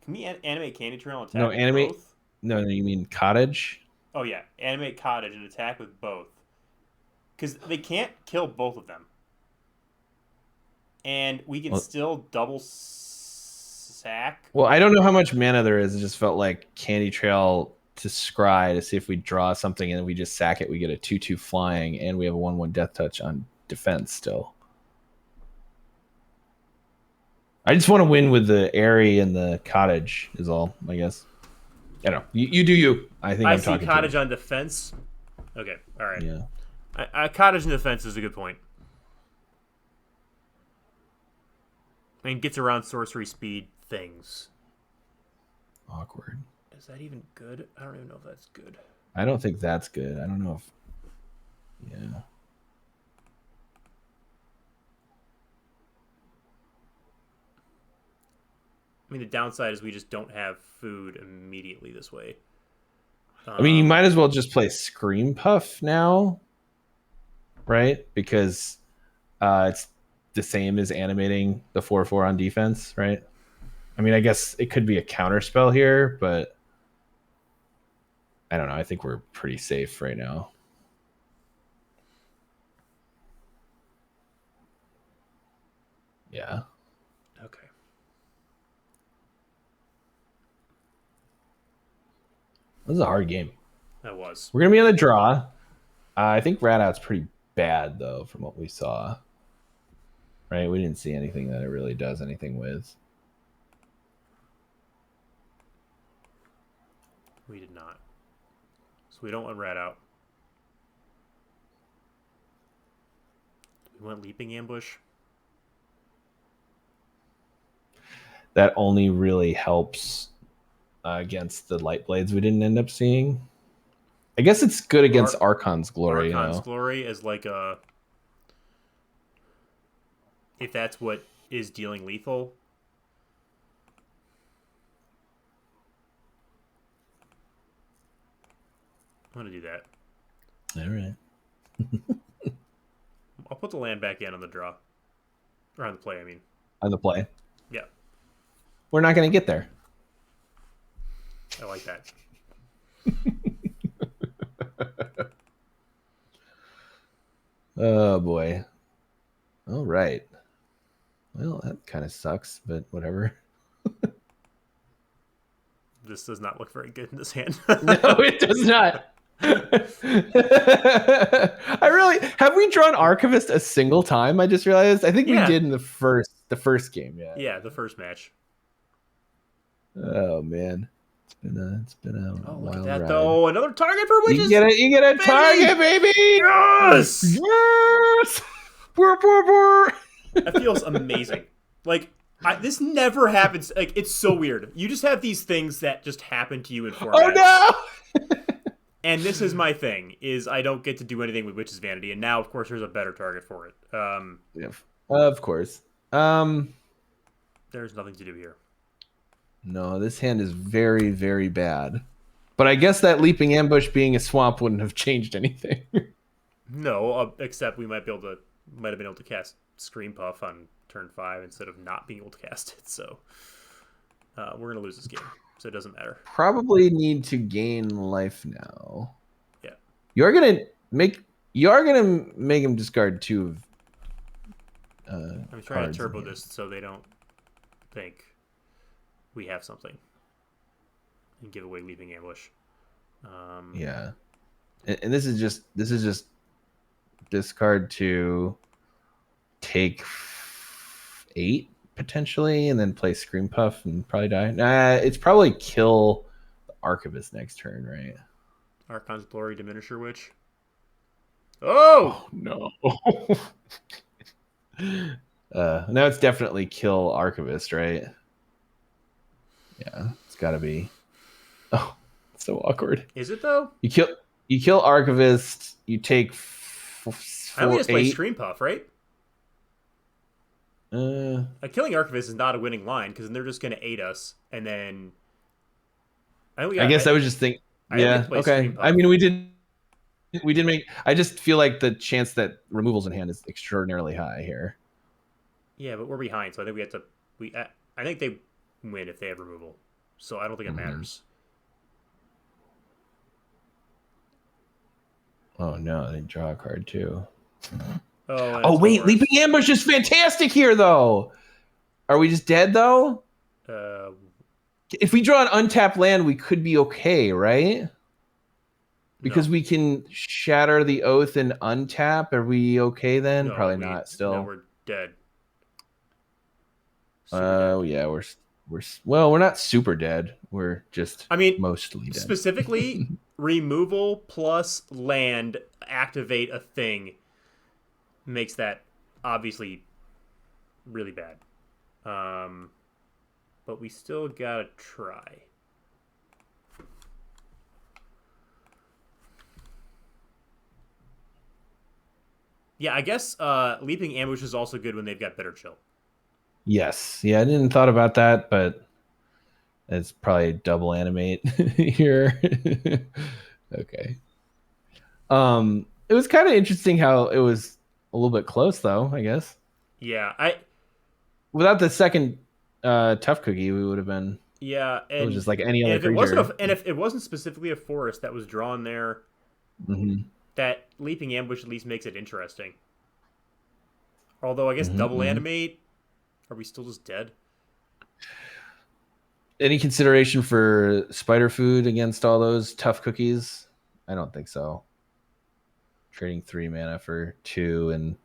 Can we animate Candy Trail and No, attack with animate. both? No, you mean cottage? Oh yeah, animate Cottage and attack with both because they can't kill both of them, and we can Well, still double sack. Well, I don't know how much mana there is. It just felt like Candy Trail to scry to see if we draw something and we just sack it. We get a 2/2 flying, and we have a 1/1 death touch on defense still. I just want to win with the Airy and the Cottage is all, I guess. I don't know. You do you. I think I'm see talking Cottage to you. on defense. Okay, all right. Yeah. Cottage in defense is a good point. I mean, gets around sorcery speed things. Awkward. Is that even good? I don't even know if that's good. I don't think that's good. I don't know if... Yeah. I mean, the downside is we just don't have food immediately this way. I mean, you might as well just play Scream Puff now, right? Because it's the same as animating the 4/4 on defense, right? I mean, I guess it could be a counter spell here, but I don't know. I think we're pretty safe right now. Yeah. Okay. This is a hard game. That was. We're going to be on the draw. I think Rat Out's pretty bad, though, from what we saw. Right? We didn't see anything that it really does anything with. We did not. So we don't want Rat Out. We want Leaping Ambush. That only really helps against the Light Blades we didn't end up seeing. I guess it's good against Archon's Glory. Archon's Glory is like a... If that's what is dealing lethal. I'm going to do that. All right. I'll put the land back in on the draw. Or on the play, I mean. On the play. Yeah. We're not going to get there. I like that. Oh, boy. All right. Well, that kind of sucks, but whatever. This does not look very good in this hand. No, it does not. I really... Have we drawn Archivist a single time? I just realized. I think we did in the first game. Yeah. Yeah, the first match. Oh, man. It's been a oh, wild look at that, ride. though. Another target for witches. You get a target, baby. Yes. Yes. Burr, burr, burr. That feels amazing. Like, this never happens. Like, it's so weird. You just have these things that just happen to you in format. Oh no! And this is my thing: is I don't get to do anything with Witch's Vanity, and now, of course, there's a better target for it. Yeah, of course. There's nothing to do here. No, this hand is very, very bad. But I guess that Leaping Ambush being a swamp wouldn't have changed anything. No, except we might have been able to cast Scream Puff on turn 5 instead of not being able to cast it. So we're gonna lose this game, so it doesn't matter. Probably need to gain life now. Yeah, you are gonna make him discard 2 of. I'm trying to turbo this so they don't think we have something and give away Leaping Ambush. Yeah, and this is just discard 2, take 8 potentially, and then play Scream Puff and probably die. Nah, it's probably kill the Archivist next turn, right? Archon's Glory, Diminisher Witch. Oh no! Now it's definitely kill Archivist, right? Yeah, it's got to be. Oh, it's so awkward. Is it though? You kill Archivist. You take. I think we just play Scream Puff, right? Killing Archivist is not a winning line because then they're just going to 8 us, and then. I was just thinking. Yeah. Okay. I mean, we did make. I just feel like the chance that removal's in hand is extraordinarily high here. Yeah, but we're behind, so I think we have to. I think they win if they have removal, so I don't think it matters. Oh no, they draw a card too. Oh wait, Leaping Ambush is fantastic here though. Are we just dead though? Uh, If we draw an untapped land, we could be okay, right? Because no, we can shatter the oath and untap. Are we okay then? no, Probably not. no, Still. we're dead. Super dead. Yeah, we're not super dead. We're just I mean, mostly dead. specifically, removal plus land activate a thing makes that obviously really bad. But we still gotta try. Yeah, I guess leaping ambush is also good when they've got bitter chill. Yes. Yeah, I didn't thought about that, but it's probably double animate here. Okay. It was kind of interesting how it was a little bit close though, I guess. Yeah, I Without the second tough cookie, we would have been yeah, it was just like any other if it wasn't creature. if it wasn't specifically a forest that was drawn there, Mm-hmm. that leaping ambush at least makes it interesting. Although I guess Mm-hmm, double mm-hmm. animate, are we still just dead? Any consideration for spider food against all those tough cookies? I don't think so. Trading 3 mana for 2, and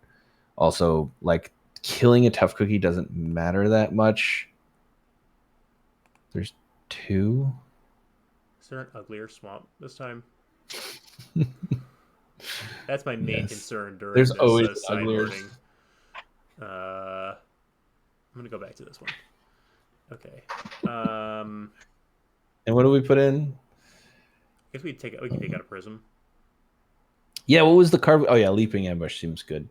also like killing a tough cookie doesn't matter that much. There's 2. Is there an uglier swamp this time? That's my main Yes. concern during There's this always uglier. sideboarding. I'm gonna go back to this one. Okay. And what do we put in? I guess we can take out a prism. Yeah, what was the card? Oh yeah, leaping ambush seems good.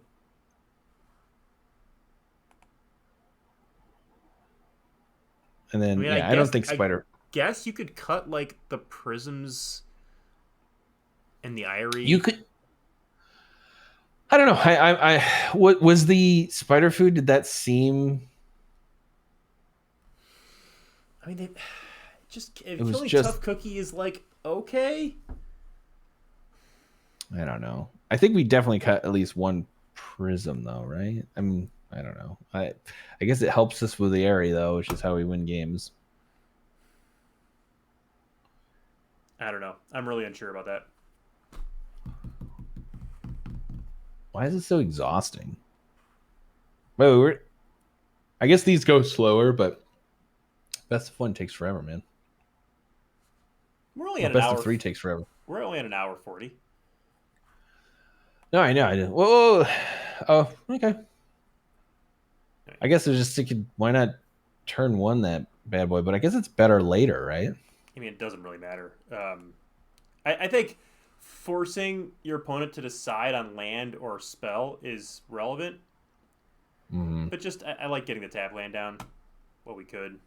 And then I don't think spider. Guess you could cut like the prisms and the Irie. You could. I don't know. What was the spider food? Did that seem? I mean, It was killing just. tough cookie is like okay. I don't know. I think we definitely cut at least one prism though, right? I mean, I don't know. I guess it helps us with the area though, which is how we win games. I don't know. I'm really unsure about that. Why is it so exhausting? Well, I guess these go slower, but best of one takes forever, man. We're only at an Best hour. of 3 takes forever. We're only at an hour 40. No, I know. I did. Whoa. Oh, okay. I guess it's just thinking, why not turn 1 that bad boy? But I guess it's better later, right? I mean, it doesn't really matter. I think forcing your opponent to decide on land or spell is relevant. Mm-hmm. But just, I like getting the tap land down. What we could.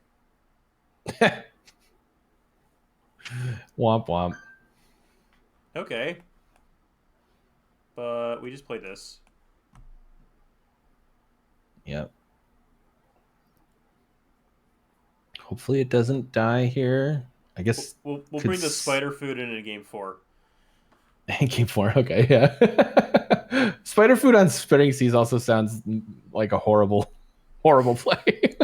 Womp womp. Okay. But we just played this. Yep. Hopefully it doesn't die here. I guess we'll bring the spider food in game 4. Game 4, okay, yeah. Spider food on Spreading Seas also sounds like a horrible play.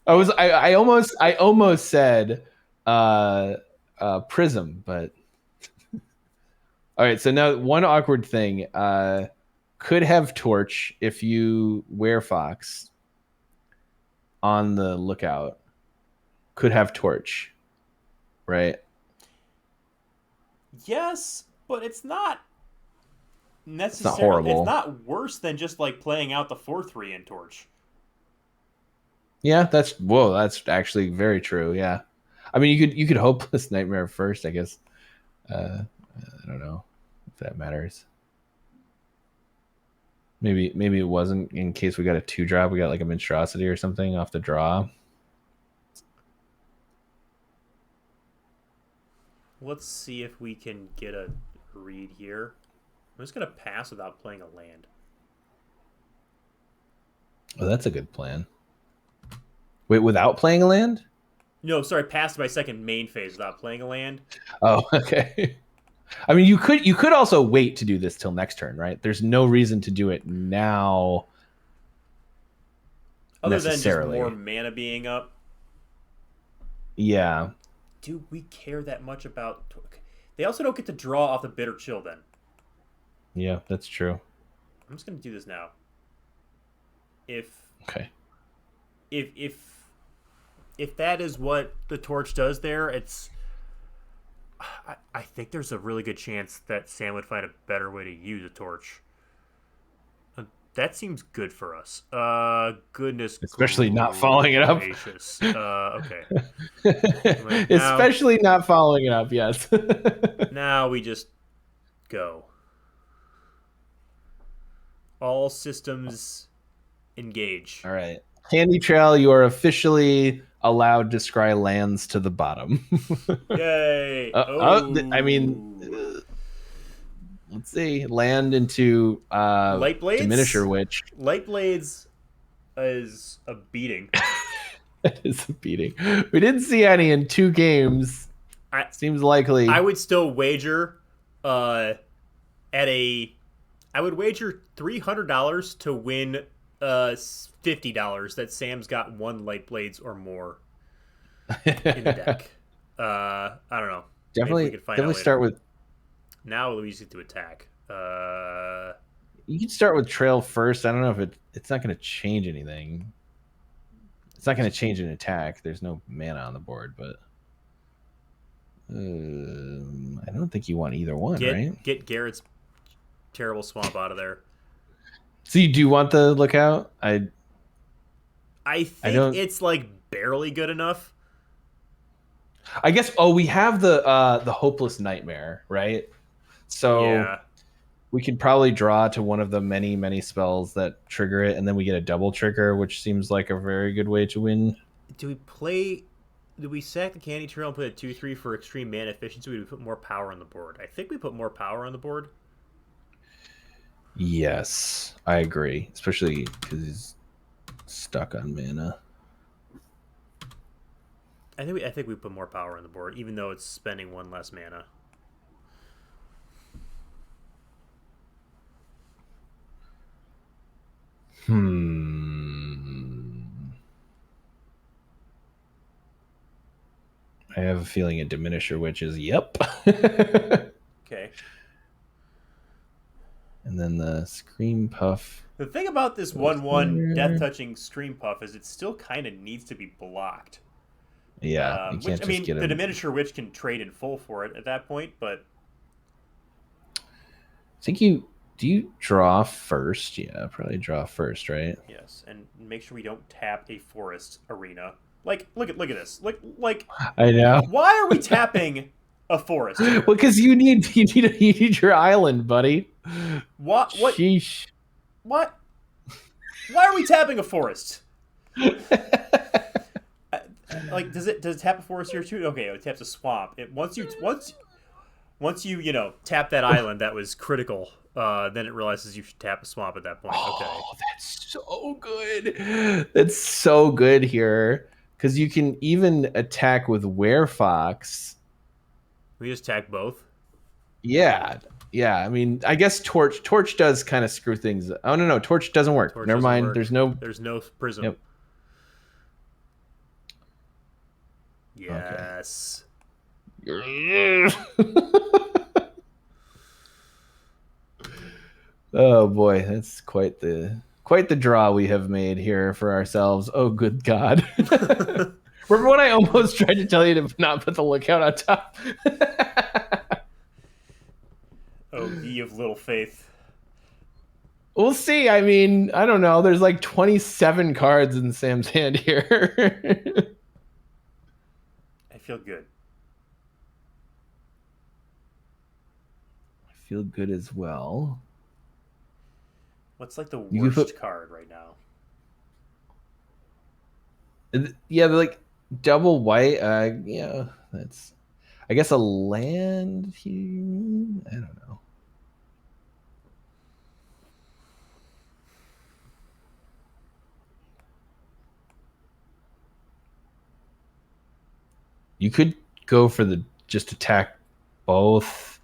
I almost said Prism, but all right. So now one awkward thing could have Torch if you wear Fox on the lookout. Could have Torch, right? Yes, but it's not necessarily. It's not horrible. It's not worse than just like playing out the 4/3 in Torch. Yeah, that's actually very true. Yeah, I mean you could Hopeless Nightmare first, I guess. I don't know if that matters. Maybe it wasn't in case we got a 2-drop. We got like a Monstrosity or something off the draw. Let's see if we can get a read here. I'm just gonna pass without playing a land. Oh, that's a good plan. Wait, without playing a land? No, sorry, pass my second main phase without playing a land. Oh, okay. I mean, you could also wait to do this till next turn, right? There's no reason to do it now. Other than just more necessarily. mana being up, Yeah. do we care that much about? They also don't get to draw off the Bitter Chill. Then Yeah, that's true. I'm just gonna do this now. If Okay. if if if that is what the torch does there, it's I think there's a really good chance that Sam would find a better way to use a torch. That seems good for us. Goodness Especially not following it up. gracious. Okay. Now, Especially not following it up, yes. now we just go. All systems engage. All right. Candy Trail, you are officially allowed to scry lands to the bottom. Yay! I mean, let's see. Land into Light Blades? Diminisher Witch. Light Blades is a beating. That is a beating. We didn't see any in 2 games. Seems likely. I would still wager I would wager $300 to win $50 that Sam's got 1 Light Blades or more in the deck. I don't know. Definitely, we could find out start with. Now Louise get to attack. You can start with Trail first. I don't know if it's not going to change anything. It's not going to change an attack. There's no mana on the board, but I don't think you want either one, right? Get Garrett's terrible swamp out of there. So you do want the Lookout? I think it's like barely good enough. I guess. Oh, we have the Hopeless Nightmare, right? So yeah. We could probably draw to one of the many spells that trigger it, and then we get a double trigger, which seems like a very good way to win. Do we sack the Candy Trail and put a 2/3 for extreme mana efficiency? Or do we put more power on the board? I think we put more power on the board. Yes, I agree, especially because he's stuck on mana. I think we put more power on the board, even though it's spending 1 less mana. I have a feeling a Diminisher Witch is yep. Okay. And then the Scream Puff. The thing about this 1/1 Death Touching Scream Puff is it still kind of needs to be blocked. Yeah, you can't which, just get the Diminisher Witch can trade in full for it at that point, but I think do you draw first? Yeah, probably draw first, right? yes, and make sure we don't tap a forest arena. Like, look at this. Like I know. Why are we tapping a forest here? Well, because you need your island, buddy. What? Sheesh. What? Why are we tapping a forest? Like, does it tap a forest here too? Okay, it taps a swamp. Once you tap that island that was critical, then it realizes you should tap a swamp at that point. Okay. Oh, that's so good. That's so good here because you can even attack with Werefox. We just attack both. Yeah. I mean, I guess Torch does kind of screw things. Oh no, Torch doesn't work. Never mind. Work. There's no prism. Yep. Yes. Okay. Oh boy, that's quite the draw we have made here for ourselves. Oh good God. Remember when I almost tried to tell you to not put the Lookout on top? Oh, ye of little faith. We'll see. I mean, I don't know. There's like 27 cards in Sam's hand here. I feel good. I feel good as well. What's like the worst card right now? Yeah, they're like double white. Yeah, that's. I guess a land here. I don't know. You could go for just attack both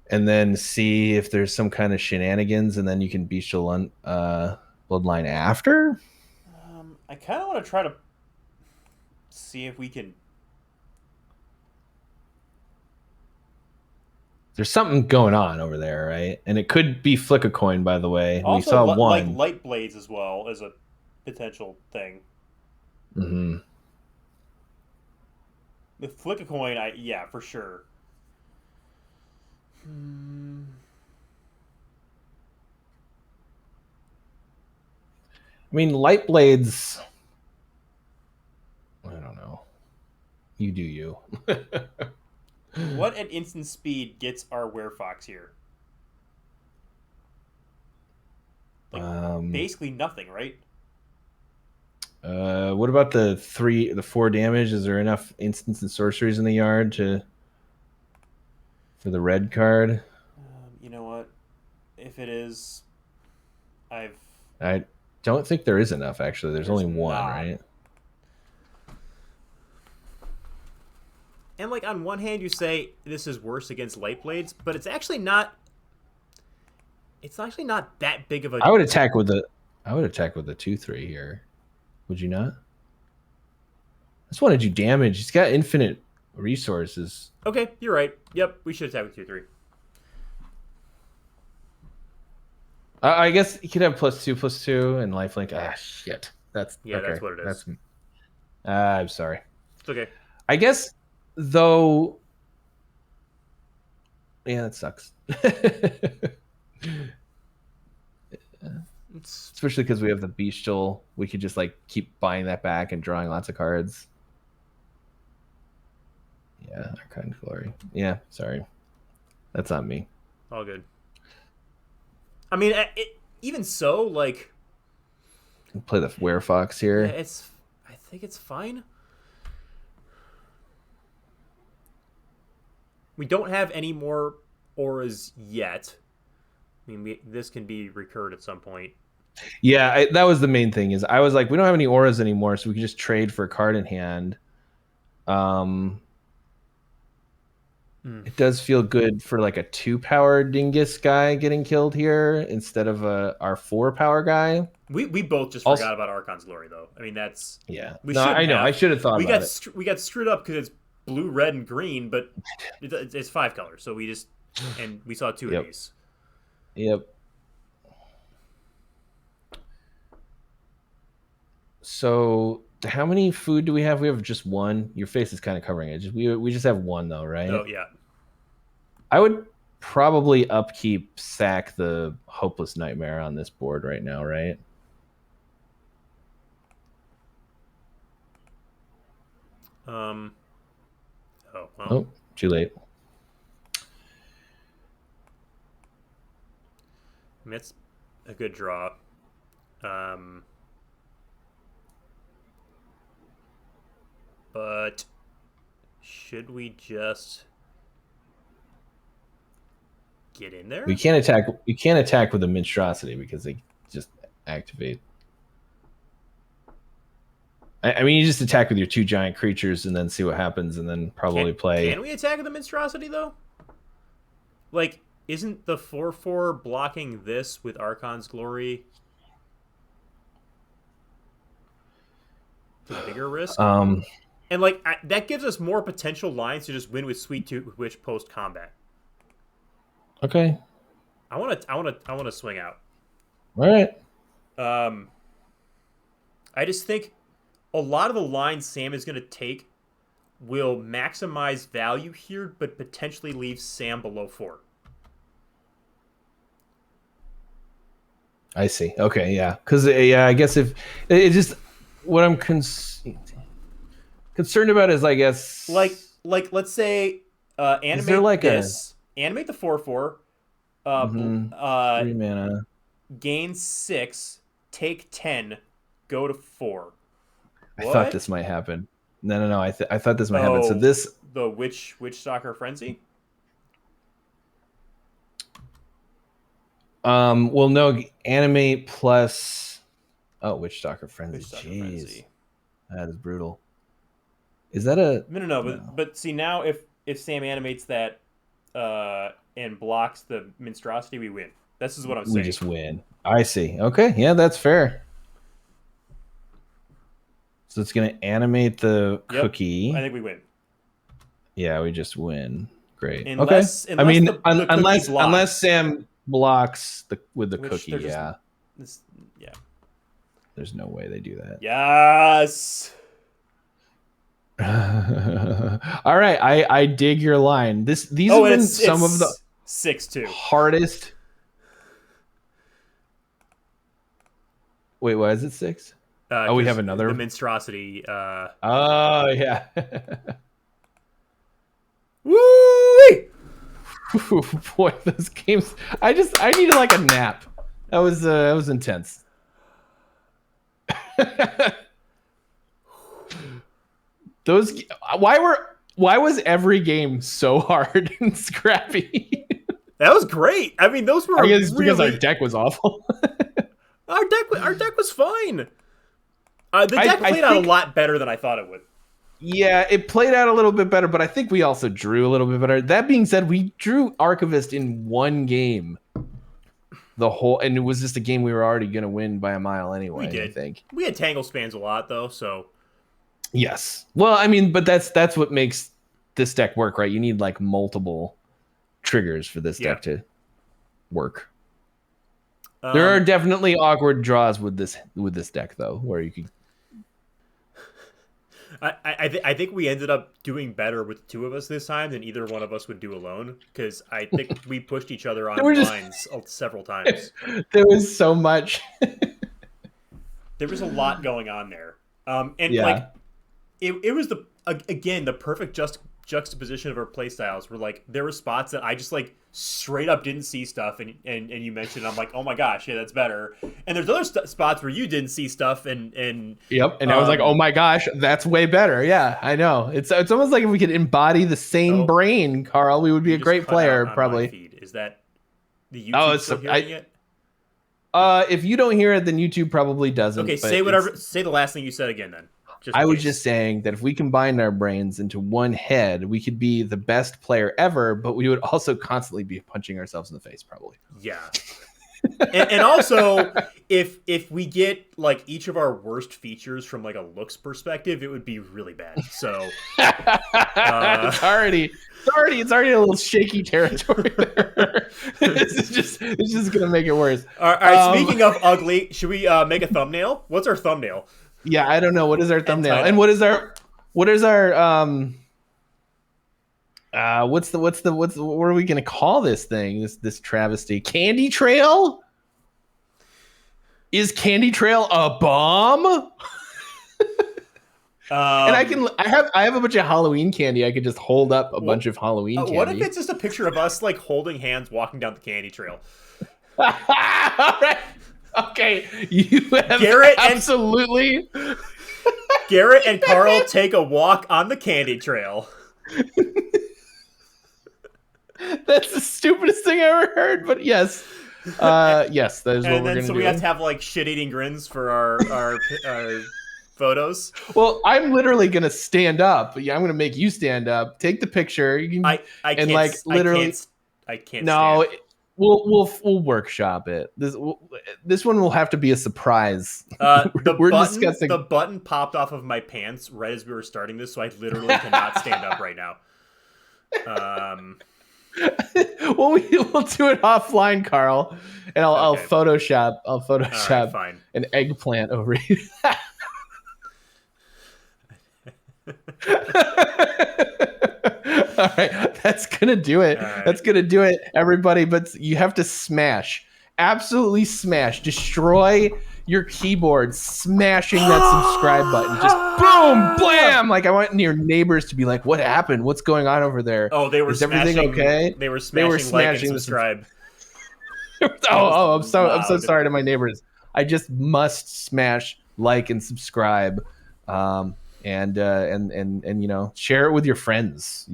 and then see if there's some kind of shenanigans, and then you can beach the bloodline after. kind of want to try to see if we can. There's something going on over there, right? And it could be flick a coin, by the way. We Also, saw like one. light blades as well as a potential thing. Mm-hmm. The flick a coin, yeah, for sure. Hmm. I mean, light blades. I don't know. You do you. What at instant speed gets our Werefox here? Like, basically nothing, right? What about the 4 damage? Is there enough instants and sorceries in the yard for the red card? You know what? If it is, I've I don't think there is enough. Actually, there's only one, not. right? And like on one hand, you say this is worse against light blades, but it's actually not. It's actually not that big of a. I would attack with the 2/3 here. Would you not? I just want to do damage. He's got infinite resources. Okay, you're right. Yep, we should attack with 2/3. I guess he could have +2/+2 and lifelink. Ah, shit. That's okay. That's what it is. I'm sorry. It's okay. I guess though. Yeah, that sucks. Especially because we have the bestial, we could just like keep buying that back and drawing lots of cards. Yeah, Arcane Glory. Yeah, sorry, that's on me. All good. I mean, even so, like, Play the Werefox here. yeah, I think it's fine. We don't have any more auras yet. I mean, this can be recurred at some point. Yeah, that was the main thing. Is I was like, we don't have any auras anymore, so we can just trade for a card in hand. It does feel good for like a 2-power Dingus guy getting killed here instead of our 4-power guy. We both just forgot about Archon's Glory, though. I mean, that's yeah. I know. I should have thought about it. We got screwed up because it's blue, red, and green, but it's 5 colors, so we saw 2 of these. Yep. So how many food do we have? We have just one. Your face is kind of covering it. We just have one though, right? Oh yeah. I would probably sack the Hopeless Nightmare on this board right now, right? Oh, well. Oh, too late. I mean, it's a good draw. But should we just get in there? We can't attack. You can't attack with a Monstrosity because they just activate. I mean, you just attack with your 2 giant creatures and then see what happens, and then probably play. Can we attack with the Monstrosity though? Like, isn't the 4/4 blocking this with Archon's Glory the bigger risk? And like that gives us more potential lines to just win with Sweet Tooth Witch post combat. Okay. I want to swing out. All right. I just think a lot of the lines Sam is going to take will maximize value here, but potentially leave Sam below 4. I see. Okay, yeah. Because I guess if it just what I'm concerned about is, I guess, like let's say animate like this, animate the 4/4, 3 mana, gain 6, take 10, go to 4. I thought this might happen. No. I thought this might happen. So the Witch Stalker Frenzy. Well, no, animate plus. Oh, Witch Stalker Frenzy. Jeez, that is brutal. Is that a no? But see, now if Sam animates that and blocks the Monstrosity, we win. This is what I'm saying. We just win. I see. Okay, yeah, that's fair. So it's gonna animate the cookie. I think we win. Yeah, we just win. Great. Unless I mean, the unless Sam blocks with the cookie, yeah. There's no way they do that. Yes. All right, I dig your line. These have been some of the 6-2 hardest. Wait, why is it 6? We have another. The monstrosity. Oh yeah. Woo! Boy, those games. I needed like a nap. That was intense. Those. Why was every game so hard and scrappy? That was great. I mean, those were. I guess because our deck was awful. Our deck was fine. The deck played out a lot better than I thought it would. Yeah, it played out a little bit better, but I think we also drew a little bit better. That being said, we drew Archivist in one game. And it was just a game we were already going to win by a mile anyway. We did. I think we had Tangle Spans a lot though, so. Yes. Well, I mean, but that's what makes this deck work, right? You need like multiple triggers for this deck to work. There are definitely awkward draws with this deck though, where you could. I think we ended up doing better with two of us this time than either one of us would do alone, because I think we pushed each other on lines several times. There was so much. There was a lot going on there, like it was the perfect juxtaposition of our play styles. Where like there were spots that I just like straight up didn't see stuff, and you mentioned, I'm like, oh my gosh, yeah, that's better. And there's other spots where you didn't see stuff, and I was like, oh my gosh, that's way better. Yeah, I know. It's almost like if we could embody the same brain, Carl, we would be a great player. Probably. Is that the YouTube still hearing it? If you don't hear it, then YouTube probably doesn't. Okay, say whatever. Say the last thing you said again, then. I was just saying that if we combined our brains into one head, we could be the best player ever, but we would also constantly be punching ourselves in the face, probably. Yeah. and also, if we get like each of our worst features from like a looks perspective, it would be really bad. So it's already a little shaky territory there. It's just gonna make it worse. All right. Speaking of ugly, should we make a thumbnail? What's our thumbnail? Yeah, I don't know. What is our thumbnail? And what is our what are we gonna call this thing? This travesty? Candy Trail? Is Candy Trail a bomb? And I have a bunch of Halloween candy. I could just hold up a bunch of Halloween candy. What if it's just a picture of us like holding hands walking down the candy trail? All right. Okay, you have absolutely. Garrett and Carl take a walk on the candy trail. That's the stupidest thing I ever heard, but yes. Yes, that is what we're going to do. So we have to have like shit-eating grins for our photos. Well, I'm literally going to stand up. Yeah, I'm going to make you stand up. Take the picture. You can, I can't. No. Stand. We'll workshop it. This one will have to be a surprise. We're discussing. The button popped off of my pants right as we were starting this, so I literally cannot stand up right now. Well, we'll do it offline, Carl, and I'll Photoshop. Fine. An eggplant over you. All right, that's gonna do it. Right. That's gonna do it, everybody. But you have to smash, absolutely smash, destroy your keyboard, smashing that subscribe button. Just boom, blam! Like I want your neighbors to be like, "What happened? What's going on over there? Oh, they were Is smashing, everything okay? They were smashing like and subscribe. I'm so sorry to my neighbors. I just must smash like and subscribe. And you know, share it with your friends.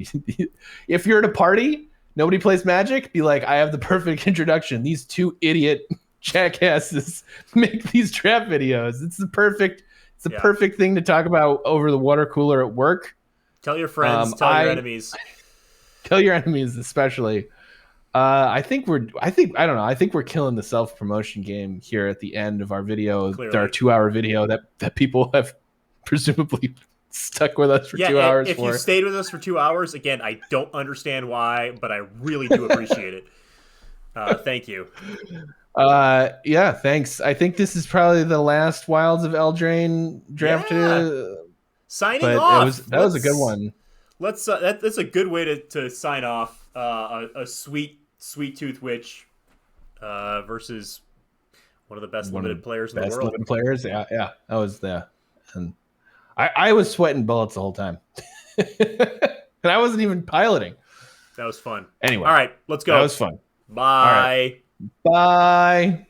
If you're at a party, nobody plays Magic, be like, I have the perfect introduction. These two idiot jackasses make these draft videos. It's the perfect thing to talk about over the water cooler at work. Tell your friends, tell your enemies. Tell your enemies especially. I think we're killing the self-promotion game here at the end of our video. Clearly. Our 2-hour video that people have presumably stuck with us for 2 hours. If you stayed with us for 2 hours, again, I don't understand why, but I really do appreciate it. Thank you. Yeah, thanks. I think this is probably the last Wilds of Eldraine draft. Signing off. That was a good one. Let's that's a good way to sign off. A sweet tooth witch versus one of the best limited players in the world. Limited players, yeah. That was and I was sweating bullets the whole time, and I wasn't even piloting. That was fun. Anyway, all right, let's go. That was fun. Bye. Right. Bye.